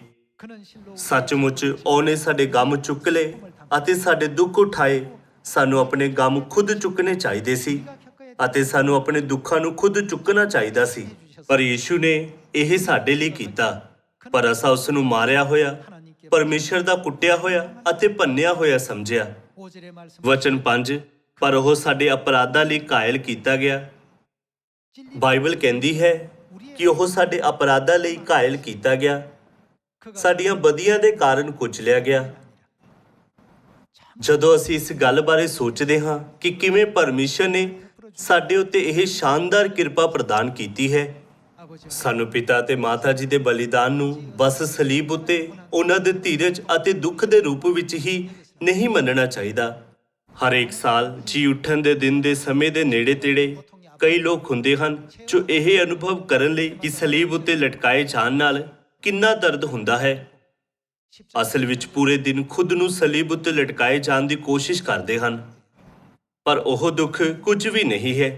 ਸੱਚਮੁੱਚ ਉਹਨੇ ਸਾਡੇ ਗਮ ਚੁੱਕ ਲਏ ਅਤੇ ਸਾਡੇ ਦੁੱਖ ਉਠਾਏ। ਸਾਨੂੰ ਆਪਣੇ ਗਮ ਖੁਦ ਚੁੱਕਣੇ ਚਾਹੀਦੇ ਸੀ ਅਤੇ ਸਾਨੂੰ ਆਪਣੇ ਦੁੱਖਾਂ ਨੂੰ ਖੁਦ ਚੁੱਕਣਾ ਚਾਹੀਦਾ ਸੀ, ਪਰ ਯਿਸੂ ਨੇ ਇਹ ਸਾਡੇ ਲਈ ਕੀਤਾ। ਪਰ ਅਸਾਂ ਉਸ ਨੂੰ ਮਾਰਿਆ ਹੋਇਆ, ਪਰਮੇਸ਼ਰ ਦਾ ਕੁੱਟਿਆ ਹੋਇਆ ਅਤੇ ਭੰਨਿਆ ਹੋਇਆ ਸਮਝਿਆ। ਵਚਨ 5 ਪਰ ਉਹ ਸਾਡੇ ਅਪਰਾਧਾਂ ਲਈ ਘਾਇਲ ਕੀਤਾ ਗਿਆ। ਬਾਈਬਲ ਕਹਿੰਦੀ ਹੈ ਕਿ ਉਹ ਸਾਡੇ ਅਪਰਾਧਾਂ ਲਈ ਘਾਇਲ ਕੀਤਾ ਗਿਆ, ਸਾਡੀਆਂ ਬਦੀਆਂ ਦੇ ਕਾਰਨ ਕੁਚਲਿਆ ਗਿਆ। ਜਦੋਂ ਅਸੀਂ ਇਸ ਗੱਲ ਬਾਰੇ ਸੋਚਦੇ ਹਾਂ ਕਿ ਕਿਵੇਂ ਪਰਮੇਸ਼ਰ ਨੇ ਸਾਡੇ ਉੱਤੇ ਇਹ ਸ਼ਾਨਦਾਰ ਕਿਰਪਾ ਪ੍ਰਦਾਨ ਕੀਤੀ ਹੈ, ਸਾਨੂੰ ਪਿਤਾ ਅਤੇ ਮਾਤਾ ਜੀ ਦੇ ਬਲੀਦਾਨ ਨੂੰ ਬਸ ਸਲੀਬ ਉੱਤੇ ਉਹਨਾਂ ਦੇ ਧੀਰਜ ਅਤੇ ਦੁੱਖ ਦੇ ਰੂਪ ਵਿੱਚ ਹੀ ਨਹੀਂ ਮੰਨਣਾ ਚਾਹੀਦਾ। ਹਰੇਕ ਸਾਲ ਜੀ ਉੱਠਣ ਦੇ ਦਿਨ ਦੇ ਸਮੇਂ ਦੇ ਨੇੜੇ ਤੇੜੇ ਕਈ ਲੋਕ ਹੁੰਦੇ ਹਨ ਜੋ ਇਹ ਅਨੁਭਵ ਕਰਨ ਲਈ ਕਿ ਸਲੀਬ ਉੱਤੇ ਲਟਕਾਏ ਜਾਣ ਨਾਲ ਕਿੰਨਾ ਦਰਦ ਹੁੰਦਾ ਹੈ। ਅਸਲ ਵਿੱਚ ਪੂਰੇ ਦਿਨ ਖੁਦ ਨੂੰ ਸਲੀਬ ਉੱਤੇ ਲਟਕਾਏ ਜਾਣ ਦੀ ਕੋਸ਼ਿਸ਼ ਕਰਦੇ ਹਨ, ਪਰ ਉਹ ਦੁੱਖ ਕੁਝ ਵੀ ਨਹੀਂ ਹੈ।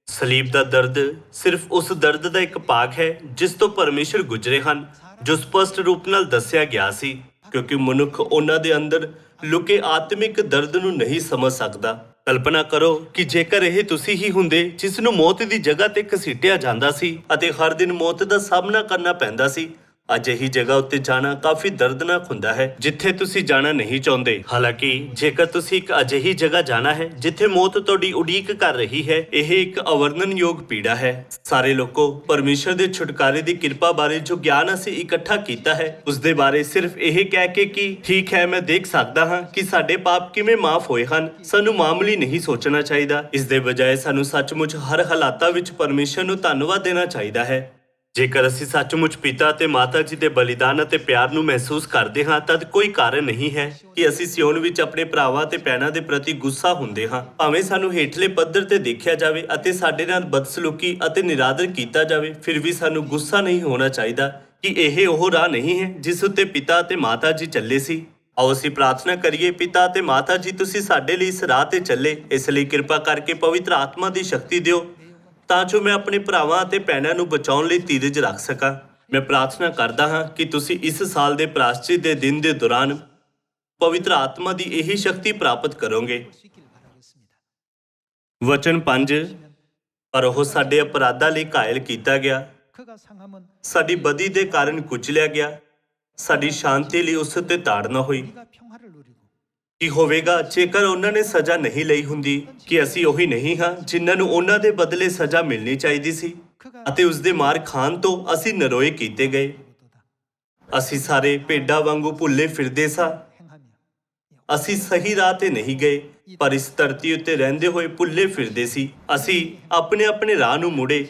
ਸਲੀਬ ਦਾ ਦਰਦ ਸਿਰਫ ਉਸ ਦਰਦ ਦਾ ਇੱਕ ਭਾਗ ਹੈ ਜਿਸ ਤੋਂ ਪਰਮੇਸ਼ਰ ਗੁਜ਼ਰੇ ਹਨ, ਜੋ ਸਪਸ਼ਟ ਰੂਪ ਨਾਲ ਦੱਸਿਆ ਗਿਆ ਸੀ, ਕਿਉਂਕਿ ਮਨੁੱਖ ਉਹਨਾਂ ਦੇ ਅੰਦਰ ਲੁਕੇ ਆਤਮਿਕ ਦਰਦ ਨੂੰ ਨਹੀਂ ਸਮਝ ਸਕਦਾ। ਕਲਪਨਾ ਕਰੋ ਕਿ ਜੇਕਰ ਇਹ ਤੁਸੀਂ ਹੀ ਹੁੰਦੇ ਜਿਸ ਨੂੰ ਮੌਤ ਦੀ ਜਗ੍ਹਾ ਤੇ ਘਸੀਟਿਆ ਜਾਂਦਾ ਸੀ ਅਤੇ ਹਰ ਦਿਨ ਮੌਤ ਦਾ ਸਾਹਮਣਾ ਕਰਨਾ ਪੈਂਦਾ ਸੀ। ਅਜਿਹੀ ਜਗ੍ਹਾ ਉੱਤੇ ਜਾਣਾ ਕਾਫੀ ਦਰਦਨਾਕ ਹੁੰਦਾ ਹੈ ਜਿੱਥੇ ਤੁਸੀਂ ਜਾਣਾ ਨਹੀਂ ਚਾਹੁੰਦੇ। ਹਾਲਾਂਕਿ ਜੇਕਰ ਤੁਸੀਂ ਇੱਕ ਅਜਿਹੀ ਜਗ੍ਹਾ ਜਾਣਾ ਹੈ ਜਿੱਥੇ ਮੌਤ ਤੁਹਾਡੀ ਉਡੀਕ ਕਰ ਰਹੀ ਹੈ, ਇਹ ਇੱਕ ਅਵਰਣਨਯੋਗ ਪੀੜਾ ਹੈ। ਸਾਰੇ ਲੋਕੋ ਪਰਮੇਸ਼ਰ ਦੇ ਛੁਟਕਾਰੇ ਦੀ ਕਿਰਪਾ ਬਾਰੇ ਜੋ ਗਿਆਨ ਅਸੀਂ ਇਕੱਠਾ ਕੀਤਾ ਹੈ ਉਸ ਦੇ ਬਾਰੇ ਸਿਰਫ ਇਹ ਕਹਿ ਕੇ ਕਿ ਠੀਕ ਹੈ ਮੈਂ ਦੇਖ ਸਕਦਾ ਹਾਂ ਕਿ ਸਾਡੇ ਪਾਪ ਕਿਵੇਂ ਮਾਫ ਹੋਏ ਹਨ, ਸਾਨੂੰ ਮਾਮੂਲੀ ਨਹੀਂ ਸੋਚਣਾ ਚਾਹੀਦਾ। ਇਸ ਦੇ ਬਜਾਏ ਸਾਨੂੰ ਸੱਚਮੁੱਚ ਹਰ ਹਾਲਾਤਾਂ ਵਿੱਚ ਪਰਮੇਸ਼ਰ ਨੂੰ ਧੰਨਵਾਦ ਦੇਣਾ ਚਾਹੀਦਾ ਹੈ। ਜੇਕਰ ਅਸੀਂ ਸੱਚਮੁੱਚ ਪਿਤਾ ਅਤੇ ਮਾਤਾ ਜੀ ਦੇ ਬਲੀਦਾਨ ਅਤੇ ਪਿਆਰ ਨੂੰ ਮਹਿਸੂਸ ਕਰਦੇ ਹਾਂ ਤਦ ਕੋਈ ਕਾਰਨ ਨਹੀਂ ਹੈ ਕਿ ਅਸੀਂ ਸਿਓਨ ਵਿੱਚ ਆਪਣੇ ਭਰਾਵਾਂ ਤੇ ਭੈਣਾਂ ਦੇ ਪ੍ਰਤੀ ਗੁੱਸਾ ਹੁੰਦੇ ਹਾਂ। ਭਾਵੇਂ ਸਾਨੂੰ ਹੇਠਲੇ ਪੱਧਰ ਤੇ ਦੇਖਿਆ ਜਾਵੇ ਅਤੇ ਸਾਡੇ ਨਾਲ ਬਦਸਲੂਕੀ ਅਤੇ ਨਿਰਾਦਰ ਕੀਤਾ ਜਾਵੇ, ਫਿਰ ਵੀ ਸਾਨੂੰ ਗੁੱਸਾ ਨਹੀਂ ਹੋਣਾ ਚਾਹੀਦਾ ਕਿ ਇਹ ਉਹ ਰਾਹ ਨਹੀਂ ਹੈ ਜਿਸ ਉੱਤੇ ਪਿਤਾ ਅਤੇ ਮਾਤਾ ਜੀ ਚੱਲੇ ਸੀ। ਆਓ ਅਸੀਂ ਪ੍ਰਾਰਥਨਾ ਕਰੀਏ। ਪਿਤਾ ਅਤੇ ਮਾਤਾ ਜੀ, ਤੁਸੀਂ ਸਾਡੇ ਲਈ ਇਸ ਰਾਹ ਤੇ ਚੱਲੇ, ਇਸ ਲਈ ਕਿਰਪਾ ਕਰਕੇ ਪਵਿੱਤਰ ਆਤਮਾ ਦੀ ਸ਼ਕਤੀ ਦਿਓ ਤਾਂ ਜੋ ਮੈਂ ਆਪਣੇ ਭਰਾਵਾਂ ਅਤੇ ਭੈਣਾਂ ਨੂੰ ਬਚਾਉਣ ਲਈ ਧੀਰਜ ਰੱਖ ਸਕਾਂ। ਮੈਂ ਪ੍ਰਾਰਥਨਾ ਕਰਦਾ ਹਾਂ ਕਿ ਤੁਸੀਂ ਇਸ ਸਾਲ ਦੇ ਪ੍ਰਾਸ਼ਚਿਤ ਦੇ ਦਿਨ ਦੇ ਦੌਰਾਨ ਪਵਿੱਤਰ ਆਤਮਾ ਦੀ ਇਹੀ ਸ਼ਕਤੀ ਪ੍ਰਾਪਤ ਕਰੋਗੇ। ਵਚਨ 5 ਪਰ ਉਹ ਸਾਡੇ ਅਪਰਾਧਾਂ ਲਈ ਘਾਇਲ ਕੀਤਾ ਗਿਆ, ਸਾਡੀ ਬਦੀ ਦੇ ਕਾਰਨ ਕੁਚਲਿਆ ਗਿਆ, ਸਾਡੀ ਸ਼ਾਂਤੀ ਲਈ ਉਸ ਉੱਤੇ ਤਾੜ ਨਾ ਹੋਈ। ਕੀ ਹੋਵੇਗਾ ਜੇਕਰ ਉਹਨਾਂ ਨੇ ਸਜ਼ਾ ਨਹੀਂ ਲਈ ਹੁੰਦੀ? ਕਿ ਅਸੀਂ ਉਹੀ ਨਹੀਂ ਹਾਂ ਜਿਨ੍ਹਾਂ ਨੂੰ ਉਹਨਾਂ ਦੇ ਬਦਲੇ ਸਜ਼ਾ ਮਿਲਣੀ ਚਾਹੀਦੀ ਸੀ ਅਤੇ ਉਸ ਦੇ ਮਾਰ ਖਾਣ ਤੋਂ ਅਸੀਂ ਨਰੋਏ ਕੀਤੇ ਗਏ। ਅਸੀਂ ਸਾਰੇ ਭੇਡਾਂ ਵਾਂਗੂ ਭੁੱਲੇ ਫਿਰਦੇ ਸਾਂ, ਅਸੀਂ ਸਹੀ ਰਾਹ ਤੇ ਨਹੀਂ ਗਏ, ਪਰ ਇਸ ਧਰਤੀ ਉੱਤੇ ਰਹਿੰਦੇ ਹੋਏ ਭੁੱਲੇ ਫਿਰਦੇ ਸੀ। ਅਸੀਂ ਆਪਣੇ ਆਪਣੇ ਰਾਹ ਨੂੰ ਮੁੜੇ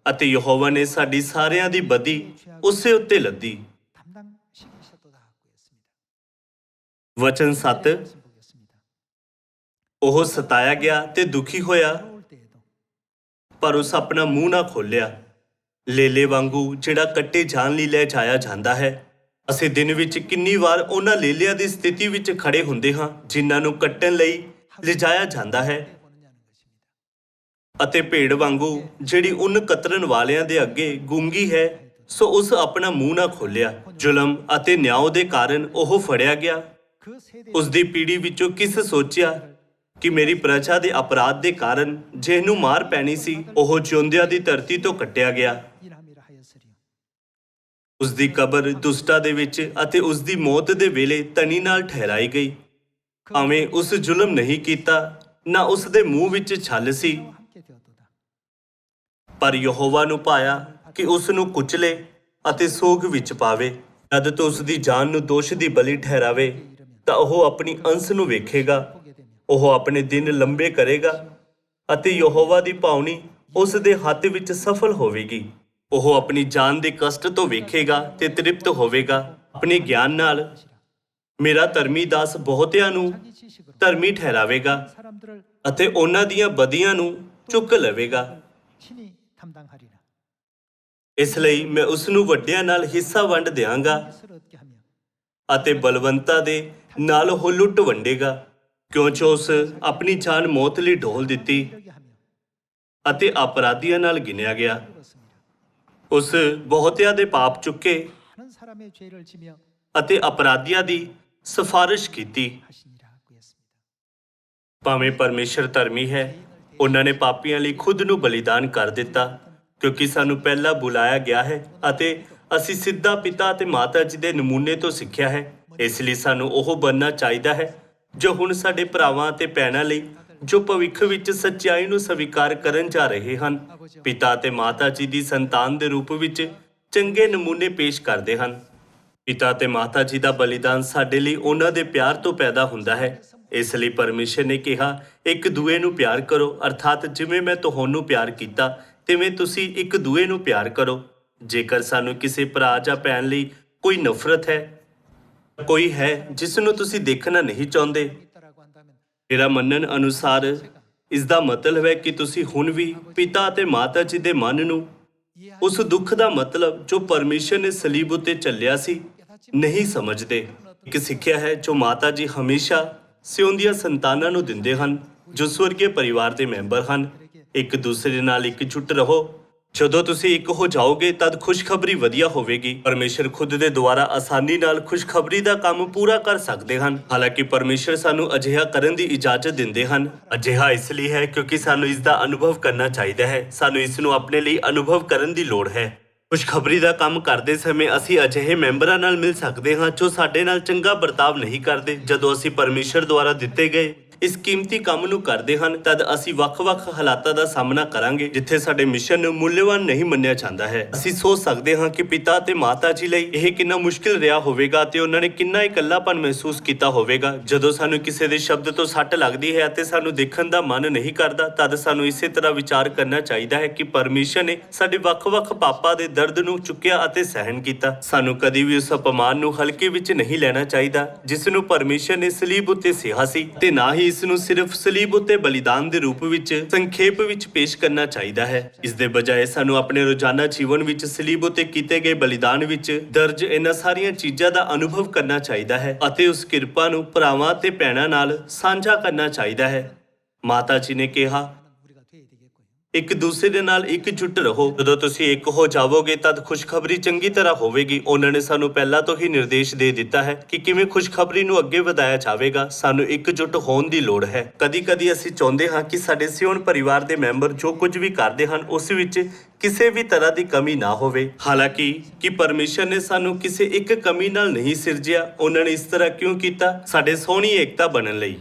ਅਤੇ ਯਹੋਵਾ ਨੇ ਸਾਡੀ ਸਾਰਿਆਂ ਦੀ ਬਦੀ ਉਸੇ ਉੱਤੇ ਲੱਦੀ। ਵਚਨ 7, ਉਹ ਸਤਾਇਆ ਗਿਆ ਤੇ ਦੁਖੀ ਹੋਇਆ, ਪਰ ਉਸ ਆਪਣਾ ਮੂੰਹ ਨਾ ਖੋਲਿਆ। ਲੇਲੇ ਵਾਂਗੂ ਜਿਹੜਾ ਕੱਟੇ ਜਾਣ ਲਈ ਲੈ ਜਾਇਆ ਜਾਂਦਾ ਹੈ। ਅਸੀਂ ਦਿਨ ਵਿੱਚ ਕਿੰਨੀ ਵਾਰ ਉਹਨਾਂ ਲੇਲਿਆਂ ਦੀ ਸਥਿਤੀ ਵਿੱਚ ਖੜੇ ਹੁੰਦੇ ਹਾਂ ਜਿਨ੍ਹਾਂ ਨੂੰ ਕੱਟਣ ਲਈ ਲਿਜਾਇਆ ਜਾਂਦਾ ਹੈ, ਅਤੇ ਭੇਡ ਵਾਂਗੂ ਜਿਹੜੀ ਉੱਨ ਕਤਰਨ ਵਾਲਿਆਂ ਦੇ ਅੱਗੇ ਗੂੰਗੀ ਹੈ, ਸੋ ਉਸ ਆਪਣਾ ਮੂੰਹ ਨਾ ਖੋਲਿਆ। ਜ਼ੁਲਮ ਅਤੇ ਨਿਆਂ ਦੇ ਕਾਰਨ ਉਹ ਫੜਿਆ ਗਿਆ। ਉਸ ਦੀ ਪੀੜ੍ਹੀ ਵਿੱਚੋਂ ਕਿਸ ਸੋਚਿਆ ਕਿ ਮੇਰੀ ਪ੍ਰਜਾ ਦੇ ਅਪਰਾਧ ਦੇ ਕਾਰਨ ਜਿਹਨੂੰ ਮਾਰ ਪੈਣੀ ਸੀ, ਉਹ ਜਿਉਂਦਿਆਂ ਦੀ ਧਰਤੀ ਤੋਂ ਕੱਟਿਆ ਗਿਆ। ਉਸ ਦੀ ਕਬਰ ਦੁਸ਼ਟਾਂ ਦੇ ਵਿੱਚ ਅਤੇ ਉਸ ਦੀ ਮੌਤ ਦੇ ਵੇਲੇ ਧਨੀ ਨਾਲ ਠਹਿਰਾਈ ਗਈ। ਭਾਵੇਂ ਉਸ ਜ਼ੁਲਮ ਨਹੀਂ ਕੀਤਾ, ਨਾ ਉਸ ਦੇ ਮੂੰਹ ਵਿੱਚ ਛਲ ਸੀ, ਪਰ ਯਹੋਵਾ ਨੂੰ ਭਾਇਆ ਕਿ ਉਸ ਨੂੰ ਕੁਚਲੇ ਅਤੇ ਸੋਗ ਵਿੱਚ ਪਾਵੇ। ਜਦ ਤੋਂ ਉਸ ਦੀ ਜਾਨ ਨੂੰ ਦੋਸ਼ ਦੀ ਬਲੀ ਠਹਿਰਾਵੇ ਤਾਂ ਉਹ ਆਪਣੀ ਅੰਸ ਨੂੰ ਵੇਖੇਗਾ। ਉਹ ਆਪਣੇ ਦਿਨ ਲੰਬੇ ਕਰੇਗਾ ਅਤੇ ਯਹੋਵਾ ਦੀ ਭਾਉਣੀ ਉਸ ਦੇ ਹੱਥ ਵਿੱਚ ਸਫਲ ਹੋਵੇਗੀ। ਉਹ ਆਪਣੀ ਜਾਨ ਦੇ ਕਸ਼ਟ ਤੋਂ ਵੇਖੇਗਾ ਤੇ ਤ੍ਰਿਪਤ ਹੋਵੇਗਾ। ਆਪਣੇ ਗਿਆਨ ਨਾਲ ਮੇਰਾ ਧਰਮੀ ਦਾਸ ਬਹੁਤਿਆਂ ਨੂੰ ਧਰਮੀ ਠਹਿਰਾਵੇਗਾ ਅਤੇ ਉਹਨਾਂ ਦੀਆਂ ਬਦੀਆਂ ਨੂੰ ਚੁੱਕ ਲਵੇਗਾ। ਇਸ ਲਈ ਮੈਂ ਉਸ ਨੂੰ ਵੱਡਿਆਂ ਨਾਲ ਹਿੱਸਾ ਵੰਡ ਦਿਆਂਗਾ ਅਤੇ ਬਲਵੰਤਾਂ ਦੇ ਨਾਲ ਉਹ ਲੁੱਟ ਵੰਡੇਗਾ, ਕਿਉਂਕਿ ਉਸ ਆਪਣੀ ਜਾਨ ਮੌਤ ਲਈ ਢੋਲ ਦਿੱਤੀ ਅਤੇ ਅਪਰਾਧੀਆਂ ਨਾਲ ਗਿਣਿਆ ਗਿਆ। ਉਸ ਬਹੁਤਿਆਂ ਦੇ ਪਾਪ ਚੁੱਕੇ ਅਤੇ ਅਪਰਾਧੀਆਂ ਦੀ ਸਿਫਾਰਿਸ਼ ਕੀਤੀ। ਭਾਵੇਂ ਪਰਮੇਸ਼ਰ ਧਰਮੀ ਹੈ, ਉਹਨਾਂ ਨੇ ਪਾਪੀਆਂ ਲਈ ਖੁਦ ਨੂੰ ਬਲੀਦਾਨ ਕਰ ਦਿੱਤਾ, ਕਿਉਂਕਿ ਸਾਨੂੰ ਪਹਿਲਾਂ ਬੁਲਾਇਆ ਗਿਆ ਹੈ ਅਤੇ ਅਸੀਂ ਸਿੱਧਾ ਪਿਤਾ ਅਤੇ ਮਾਤਾ ਜੀ ਦੇ ਨਮੂਨੇ ਤੋਂ ਸਿੱਖਿਆ ਹੈ। ਇਸ ਲਈ ਸਾਨੂੰ ਉਹ ਬਣਨਾ ਚਾਹੀਦਾ ਹੈ ਜੋ ਹੁਣ ਸਾਡੇ ਭਰਾਵਾਂ ਅਤੇ ਭੈਣਾਂ ਲਈ ਜੋ ਭਵਿੱਖ ਵਿੱਚ ਸੱਚਾਈ ਨੂੰ ਸਵੀਕਾਰ ਕਰਨ ਜਾ ਰਹੇ ਹਨ, ਪਿਤਾ ਅਤੇ ਮਾਤਾ ਜੀ ਦੀ ਸੰਤਾਨ ਦੇ ਰੂਪ ਵਿੱਚ ਚੰਗੇ ਨਮੂਨੇ ਪੇਸ਼ ਕਰਦੇ ਹਨ। ਪਿਤਾ ਅਤੇ ਮਾਤਾ ਜੀ ਦਾ ਬਲੀਦਾਨ ਸਾਡੇ ਲਈ ਉਹਨਾਂ ਦੇ ਪਿਆਰ ਤੋਂ ਪੈਦਾ ਹੁੰਦਾ ਹੈ। ਇਸ ਲਈ ਪਰਮੇਸ਼ਰ ਨੇ ਕਿਹਾ, ਇੱਕ ਦੂਏ ਨੂੰ ਪਿਆਰ ਕਰੋ, ਅਰਥਾਤ ਜਿਵੇਂ ਮੈਂ ਤੁਹਾਨੂੰ ਪਿਆਰ ਕੀਤਾ ਤਿਵੇਂ ਤੁਸੀਂ ਇੱਕ ਦੂਏ ਨੂੰ ਪਿਆਰ ਕਰੋ। ਜੇਕਰ ਸਾਨੂੰ ਕਿਸੇ ਭਰਾ ਜਾਂ ਭੈਣ ਲਈ ਕੋਈ ਨਫ਼ਰਤ ਹੈ, ਕੋਈ ਹੈ ਜਿਸ ਨੂੰ ਤੁਸੀਂ ਦੇਖਣਾ ਨਹੀਂ ਚਾਹੁੰਦੇ, ਮੇਰਾ ਮੰਨਣ ਅਨੁਸਾਰ ਇਸ ਦਾ ਮਤਲਬ ਹੈ ਕਿ ਤੁਸੀਂ ਹੁਣ ਵੀ ਪਿਤਾ ਅਤੇ ਮਾਤਾ ਜੀ ਦੇ ਮਨ ਨੂੰ ਉਸ ਦੁੱਖ ਦਾ ਮਤਲਬ ਜੋ ਪਰਮੇਸ਼ਰ ਨੇ ਸਲੀਬ ਉੱਤੇ ਚੱਲਿਆ ਸੀ ਨਹੀਂ ਸਮਝਦੇ। ਇੱਕ ਸਿੱਖਿਆ ਹੈ ਜੋ ਮਾਤਾ ਜੀ ਹਮੇਸ਼ਾ ਸਿਉਂਦੀਆਂ ਸੰਤਾਨਾਂ ਨੂੰ ਦਿੰਦੇ ਹਨ ਜੋ ਸਵਰਗੀ ਪਰਿਵਾਰ ਦੇ ਮੈਂਬਰ ਹਨ। ਇੱਕ ਦੂਸਰੇ ਨਾਲ ਇਕਜੁੱਟ ਰਹੋ। ਜਦੋਂ ਤੁਸੀਂ ਇੱਕ ਹੋ ਜਾਓਗੇ ਤਦ ਖੁਸ਼ਖਬਰੀ ਵਧੀਆ ਹੋਵੇਗੀ। ਪਰਮੇਸ਼ਰ ਖੁਦ ਦੇ ਦੁਆਰਾ ਆਸਾਨੀ ਨਾਲ ਖੁਸ਼ਖਬਰੀ ਦਾ ਕੰਮ ਪੂਰਾ ਕਰ ਸਕਦੇ ਹਨ। ਹਾਲਾਂਕਿ ਪਰਮੇਸ਼ਰ ਸਾਨੂੰ ਅਜਿਹਾ ਕਰਨ ਦੀ ਇਜਾਜ਼ਤ ਦਿੰਦੇ ਹਨ। ਅਜਿਹਾ ਇਸ ਲਈ ਹੈ ਕਿਉਂਕਿ ਸਾਨੂੰ ਇਸ ਦਾ ਅਨੁਭਵ ਕਰਨਾ ਚਾਹੀਦਾ ਹੈ। ਸਾਨੂੰ ਇਸ ਨੂੰ ਆਪਣੇ ਲਈ ਅਨੁਭਵ ਕਰਨ ਦੀ ਲੋੜ ਹੈ। ਖੁਸ਼ਖਬਰੀ ਦਾ ਕੰਮ ਕਰਦੇ ਸਮੇਂ ਅਸੀਂ ਅਜਿਹੇ ਮੈਂਬਰਾਂ ਨਾਲ ਮਿਲ ਸਕਦੇ ਹਾਂ ਜੋ ਸਾਡੇ ਨਾਲ ਚੰਗਾ ਵਰਤਾਵ ਨਹੀਂ ਕਰਦੇ। ਜਦੋਂ ਅਸੀਂ ਪਰਮੇਸ਼ਰ ਦੁਆਰਾ ਦਿੱਤੇ ਗਏ ਇਸ ਕੀਮਤੀ ਕੰਮ ਨੂੰ ਕਰਦੇ ਹਨ, ਤਦ ਅਸੀਂ ਵੱਖ-ਵੱਖ ਹਾਲਾਤਾਂ ਦਾ ਸਾਹਮਣਾ ਕਰਾਂਗੇ ਜਿੱਥੇ ਸਾਡੇ ਮਿਸ਼ਨ ਨੂੰ ਮੁੱਲਵਾਨ ਨਹੀਂ ਮੰਨਿਆ ਜਾਂਦਾ ਹੈ। ਅਸੀਂ ਸੋਚ ਸਕਦੇ ਹਾਂ ਕਿ ਪਿਤਾ ਤੇ ਮਾਤਾ ਜੀ ਲਈ ਇਹ ਕਿੰਨਾ ਮੁਸ਼ਕਿਲ ਰਿਹਾ ਹੋਵੇਗਾ ਤੇ ਉਹਨਾਂ ਨੇ ਕਿੰਨਾ ਇਕੱਲਾਪਨ ਮਹਿਸੂਸ ਕੀਤਾ ਹੋਵੇਗਾ। ਜਦੋਂ ਸਾਨੂੰ ਕਿਸੇ ਦੇ ਸ਼ਬਦ ਤੋਂ ਸੱਟ ਲੱਗਦੀ ਹੈ ਅਤੇ ਸਾਨੂੰ ਦੇਖਣ ਦਾ ਮਨ ਨਹੀਂ ਕਰਦਾ, ਤਦ ਸਾਨੂੰ ਇਸੇ ਤਰ੍ਹਾਂ ਵਿਚਾਰ ਕਰਨਾ ਚਾਹੀਦਾ ਹੈ ਕਿ ਪਰਮੇਸ਼ਰ ਨੇ ਸਾਡੇ ਵੱਖ-ਵੱਖ ਪਾਪਾਂ ਦੇ ਦਰਦ ਨੂੰ ਚੁੱਕਿਆ ਅਤੇ ਸਹਿਣ ਕੀਤਾ। ਸਾਨੂੰ ਕਦੀ ਵੀ ਉਸ ਅਪਮਾਨ ਨੂੰ ਹਲਕੇ ਵਿੱਚ ਨਹੀਂ ਲੈਣਾ ਚਾਹੀਦਾ ਜਿਸ ਨੂੰ ਪਰਮੇਸ਼ਰ ਨੇ ਸਲੀਬ ਉੱਤੇ ਸਹਿਆ ਸੀ, ਤੇ ਨਾ ਹੀ ਇਸ ਨੂੰ ਸਿਰਫ ਸਲੀਬ ਉੱਤੇ ਬਲੀਦਾਨ ਦੇ ਰੂਪ ਵਿੱਚ ਸੰਖੇਪ ਵਿੱਚ ਪੇਸ਼ ਕਰਨਾ ਚਾਹੀਦਾ ਹੈ। ਇਸ ਦੇ ਬਜਾਏ ਸਾਨੂੰ ਆਪਣੇ ਰੋਜ਼ਾਨਾ ਜੀਵਨ ਵਿੱਚ ਸਲੀਬ ਉੱਤੇ ਕੀਤੇ ਗਏ ਬਲੀਦਾਨ ਵਿੱਚ ਦਰਜ ਇਹਨਾਂ ਸਾਰੀਆਂ ਚੀਜ਼ਾਂ ਦਾ ਅਨੁਭਵ ਕਰਨਾ ਚਾਹੀਦਾ ਹੈ ਅਤੇ ਉਸ ਕਿਰਪਾ ਨੂੰ ਭਰਾਵਾਂ ਤੇ ਭੈਣਾਂ ਨਾਲ ਸਾਂਝਾ ਕਰਨਾ ਚਾਹੀਦਾ ਹੈ। ਮਾਤਾ ਜੀ ਨੇ ਕਿਹਾ, ਇੱਕ ਦੂਸਰੇ ਦੇ ਨਾਲ ਇਕਜੁੱਟ ਰਹੋ। ਜਦੋਂ ਤੁਸੀਂ ਇੱਕ ਹੋ ਜਾਵੋਗੇ ਤਦ ਖੁਸ਼ਖਬਰੀ ਚੰਗੀ ਤਰ੍ਹਾਂ ਹੋਵੇਗੀ। ਉਹਨਾਂ ਨੇ ਸਾਨੂੰ ਪਹਿਲਾਂ ਤੋਂ ਹੀ ਨਿਰਦੇਸ਼ ਦੇ ਦਿੱਤਾ ਹੈ ਕਿ ਕਿਵੇਂ ਖੁਸ਼ਖਬਰੀ ਨੂੰ ਅੱਗੇ ਵਧਾਇਆ ਜਾਵੇਗਾ। ਸਾਨੂੰ ਇਕਜੁੱਟ ਹੋਣ ਦੀ ਲੋੜ ਹੈ। ਕਦੀ-ਕਦੀ ਅਸੀਂ ਚਾਹੁੰਦੇ ਹਾਂ ਕਿ ਸਾਡੇ ਸਿਓਨ ਪਰਿਵਾਰ ਦੇ ਮੈਂਬਰ ਜੋ ਕੁਝ ਵੀ ਕਰਦੇ ਹਨ ਉਸ ਵਿੱਚ ਕਿਸੇ ਵੀ ਤਰ੍ਹਾਂ ਦੀ ਕਮੀ ਨਾ ਹੋਵੇ। ਹਾਲਾਂਕਿ ਪਰਮੇਸ਼ਰ ਨੇ ਸਾਨੂੰ ਕਿਸੇ ਇੱਕ ਕਮੀ ਨਾਲ ਨਹੀਂ ਸਿਰਜਿਆ। ਉਹਨਾਂ ਨੇ ਇਸ ਤਰ੍ਹਾਂ ਕਿਉਂ ਕੀਤਾ? ਸਾਡੇ ਸੋਹਣੀ ਏਕਤਾ ਬਣਨ ਲਈ।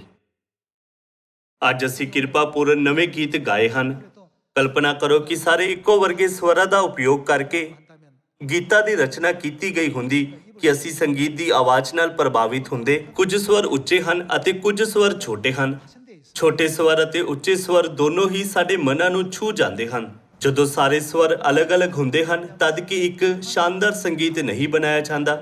ਅੱਜ ਅਸੀਂ ਕਿਰਪਾਪੂਰਨ ਨਵੇਂ ਗੀਤ ਗਾਏ ਹਨ। ਕਲਪਨਾ ਕਰੋ ਕਿ ਸਾਰੇ ਇੱਕੋ ਵਰਗੇ ਸਵਰਾਂ ਦਾ ਉਪਯੋਗ ਕਰਕੇ ਗੀਤਾਂ ਦੀ ਰਚਨਾ ਕੀਤੀ ਗਈ ਹੁੰਦੀ ਕਿ ਅਸੀਂ ਸੰਗੀਤ ਦੀ ਆਵਾਜ਼ ਨਾਲ ਪ੍ਰਭਾਵਿਤ ਹੁੰਦੇ। ਕੁਝ ਸਵਰ ਉੱਚੇ ਹਨ ਅਤੇ ਕੁਝ ਸਵਰ ਛੋਟੇ ਹਨ। ਛੋਟੇ ਸਵਰ ਅਤੇ ਉੱਚੇ ਸਵਰ ਦੋਨੋਂ ਹੀ ਸਾਡੇ ਮਨਾਂ ਨੂੰ ਛੂ ਜਾਂਦੇ ਹਨ। ਜਦੋਂ ਸਾਰੇ ਸਵਰ ਅਲੱਗ-ਅਲੱਗ ਹੁੰਦੇ ਹਨ ਤਦ ਕਿ ਇੱਕ ਸ਼ਾਨਦਾਰ ਸੰਗੀਤ ਨਹੀਂ ਬਣਾਇਆ ਜਾਂਦਾ।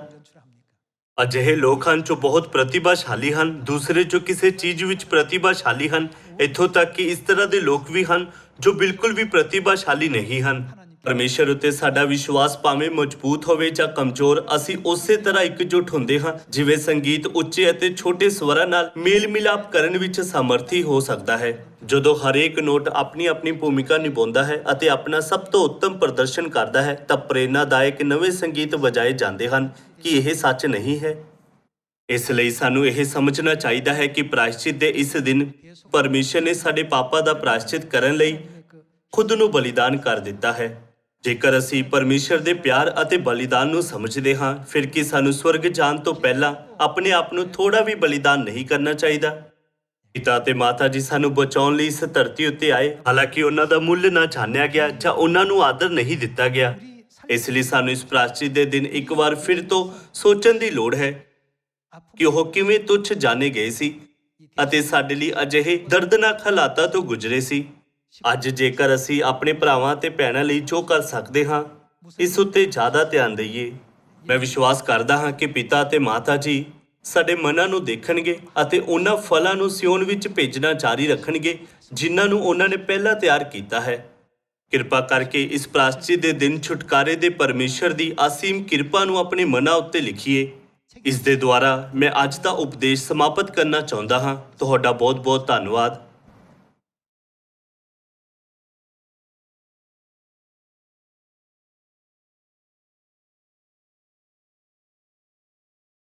ਅਜਿਹੇ ਲੋਕ ਹਨ ਜੋ ਬਹੁਤ ਪ੍ਰਤਿਭਾਸ਼ਾਲੀ ਹਨ, ਦੂਸਰੇ ਜੋ ਕਿਸੇ ਚੀਜ਼ ਵਿੱਚ ਪ੍ਰਤਿਭਾਸ਼ਾਲੀ ਹਨ। ਇੱਥੋਂ ਤੱਕ ਕਿ ਇਸ ਤਰ੍ਹਾਂ ਦੇ ਲੋਕ ਵੀ ਹਨ ਜੋ ਬਿਲਕੁਲ ਵੀ ਪ੍ਰਤਿਭਾਸ਼ਾਲੀ ਨਹੀਂ ਹਨ। ਪਰਮੇਸ਼ਰ ਉੱਤੇ ਸਾਡਾ ਵਿਸ਼ਵਾਸ ਭਾਵੇਂ ਮਜ਼ਬੂਤ ਹੋਵੇ ਜਾਂ ਕਮਜ਼ੋਰ, ਅਸੀਂ ਉਸੇ ਤਰ੍ਹਾਂ ਇਕਜੁੱਟ ਹੁੰਦੇ ਹਾਂ ਜਿਵੇਂ ਸੰਗੀਤ ਉੱਚੇ ਅਤੇ ਛੋਟੇ ਸਵਰਾਂ ਨਾਲ ਮੇਲ ਮਿਲਾਪ ਕਰਨ ਵਿੱਚ ਸਮਰਥੀ ਹੋ ਸਕਦਾ ਹੈ। ਜਦੋਂ ਹਰੇਕ ਨੋਟ ਆਪਣੀ ਆਪਣੀ ਭੂਮਿਕਾ ਨਿਭਾਉਂਦਾ ਹੈ ਅਤੇ ਆਪਣਾ ਸਭ ਤੋਂ ਉੱਤਮ ਪ੍ਰਦਰਸ਼ਨ ਕਰਦਾ ਹੈ ਤਾਂ ਪ੍ਰੇਰਨਾਦਾਇਕ ਨਵੇਂ ਸੰਗੀਤ ਵਜਾਏ ਜਾਂਦੇ ਹਨ। ਕੀ ਇਹ ਸੱਚ ਨਹੀਂ ਹੈ? ਇਸ ਲਈ ਸਾਨੂੰ ਇਹ ਸਮਝਣਾ ਚਾਹੀਦਾ ਹੈ ਕਿ ਪ੍ਰਾਇਸ਼ਚਿਤ ਦੇ ਇਸ ਦਿਨ ਪਰਮੇਸ਼ਰ ਨੇ ਸਾਡੇ ਪਾਪਾਂ ਦਾ ਪ੍ਰਾਇਸ਼ਚਿਤ ਕਰਨ ਲਈ ਖੁਦ ਨੂੰ ਬਲੀਦਾਨ ਕਰ ਦਿੱਤਾ ਹੈ। ਜੇਕਰ ਅਸੀਂ ਪਰਮੇਸ਼ਰ ਦੇ ਪਿਆਰ ਅਤੇ ਬਲੀਦਾਨ ਨੂੰ ਸਮਝਦੇ ਹਾਂ, ਫਿਰ ਕੀ ਸਾਨੂੰ ਸਵਰਗ ਜਾਣ ਤੋਂ ਪਹਿਲਾਂ ਆਪਣੇ ਆਪ ਨੂੰ ਥੋੜਾ ਵੀ ਬਲੀਦਾਨ ਨਹੀਂ ਕਰਨਾ ਚਾਹੀਦਾ? ਪਿਤਾ ਅਤੇ ਮਾਤਾ ਜੀ ਸਾਨੂੰ ਬਚਾਉਣ ਲਈ ਇਸ ਧਰਤੀ ਉੱਤੇ ਆਏ, ਹਾਲਾਂਕਿ ਉਹਨਾਂ ਦਾ ਮੁੱਲ ਨਾ ਜਾਣਿਆ ਗਿਆ ਜਾਂ ਉਹਨਾਂ ਨੂੰ ਆਦਰ ਨਹੀਂ ਦਿੱਤਾ ਗਿਆ। ਇਸ ਲਈ ਸਾਨੂੰ ਇਸ ਪ੍ਰਾਇਸ਼ਚਿਤ ਦੇ ਦਿਨ ਇੱਕ ਵਾਰ ਫਿਰ ਤੋਂ ਸੋਚਣ ਦੀ ਲੋੜ ਹੈ ਕਿ ਉਹ ਕਿਵੇਂ ਤੁੱਛ ਜਾਣੇ ਗਏ ਸੀ ਅਤੇ ਸਾਡੇ ਲਈ ਅਜਿਹੇ ਦਰਦਨਾਕ ਹਾਲਾਤਾਂ ਤੋਂ ਗੁਜ਼ਰੇ ਸੀ। ਅੱਜ ਜੇਕਰ ਅਸੀਂ ਆਪਣੇ ਭਰਾਵਾਂ ਤੇ ਭੈਣਾਂ ਲਈ ਜੋ ਕਰ ਸਕਦੇ ਹਾਂ, ਇਸ ਉੱਤੇ ਜ਼ਿਆਦਾ ਧਿਆਨ ਦਈਏ। ਮੈਂ ਵਿਸ਼ਵਾਸ ਕਰਦਾ ਹਾਂ ਕਿ ਪਿਤਾ ਅਤੇ ਮਾਤਾ ਜੀ ਸਾਡੇ ਮਨਾਂ ਨੂੰ ਦੇਖਣਗੇ ਅਤੇ ਉਹਨਾਂ ਫਲਾਂ ਨੂੰ ਸਿਓਨ ਵਿੱਚ ਭੇਜਣਾ ਜਾਰੀ ਰੱਖਣਗੇ ਜਿਨ੍ਹਾਂ ਨੂੰ ਉਹਨਾਂ ਨੇ ਪਹਿਲਾਂ ਤਿਆਰ ਕੀਤਾ ਹੈ। ਕਿਰਪਾ ਕਰਕੇ ਇਸ ਪ੍ਰਾਇਸ਼ਚਿਤ ਦੇ ਦਿਨ ਛੁਟਕਾਰੇ ਦੇ ਪਰਮੇਸ਼ਰ ਦੀ ਅਸੀਮ ਕਿਰਪਾ ਨੂੰ ਆਪਣੇ ਮਨਾਂ ਉੱਤੇ ਲਿਖੀਏ। ਇਸ ਦੇ ਦੁਆਰਾ ਮੈਂ ਅੱਜ ਦਾ ਉਪਦੇਸ਼ ਸਮਾਪਤ ਕਰਨਾ ਚਾਹੁੰਦਾ ਹਾਂ। ਤੁਹਾਡਾ ਬਹੁਤ ਬਹੁਤ ਧੰਨਵਾਦ।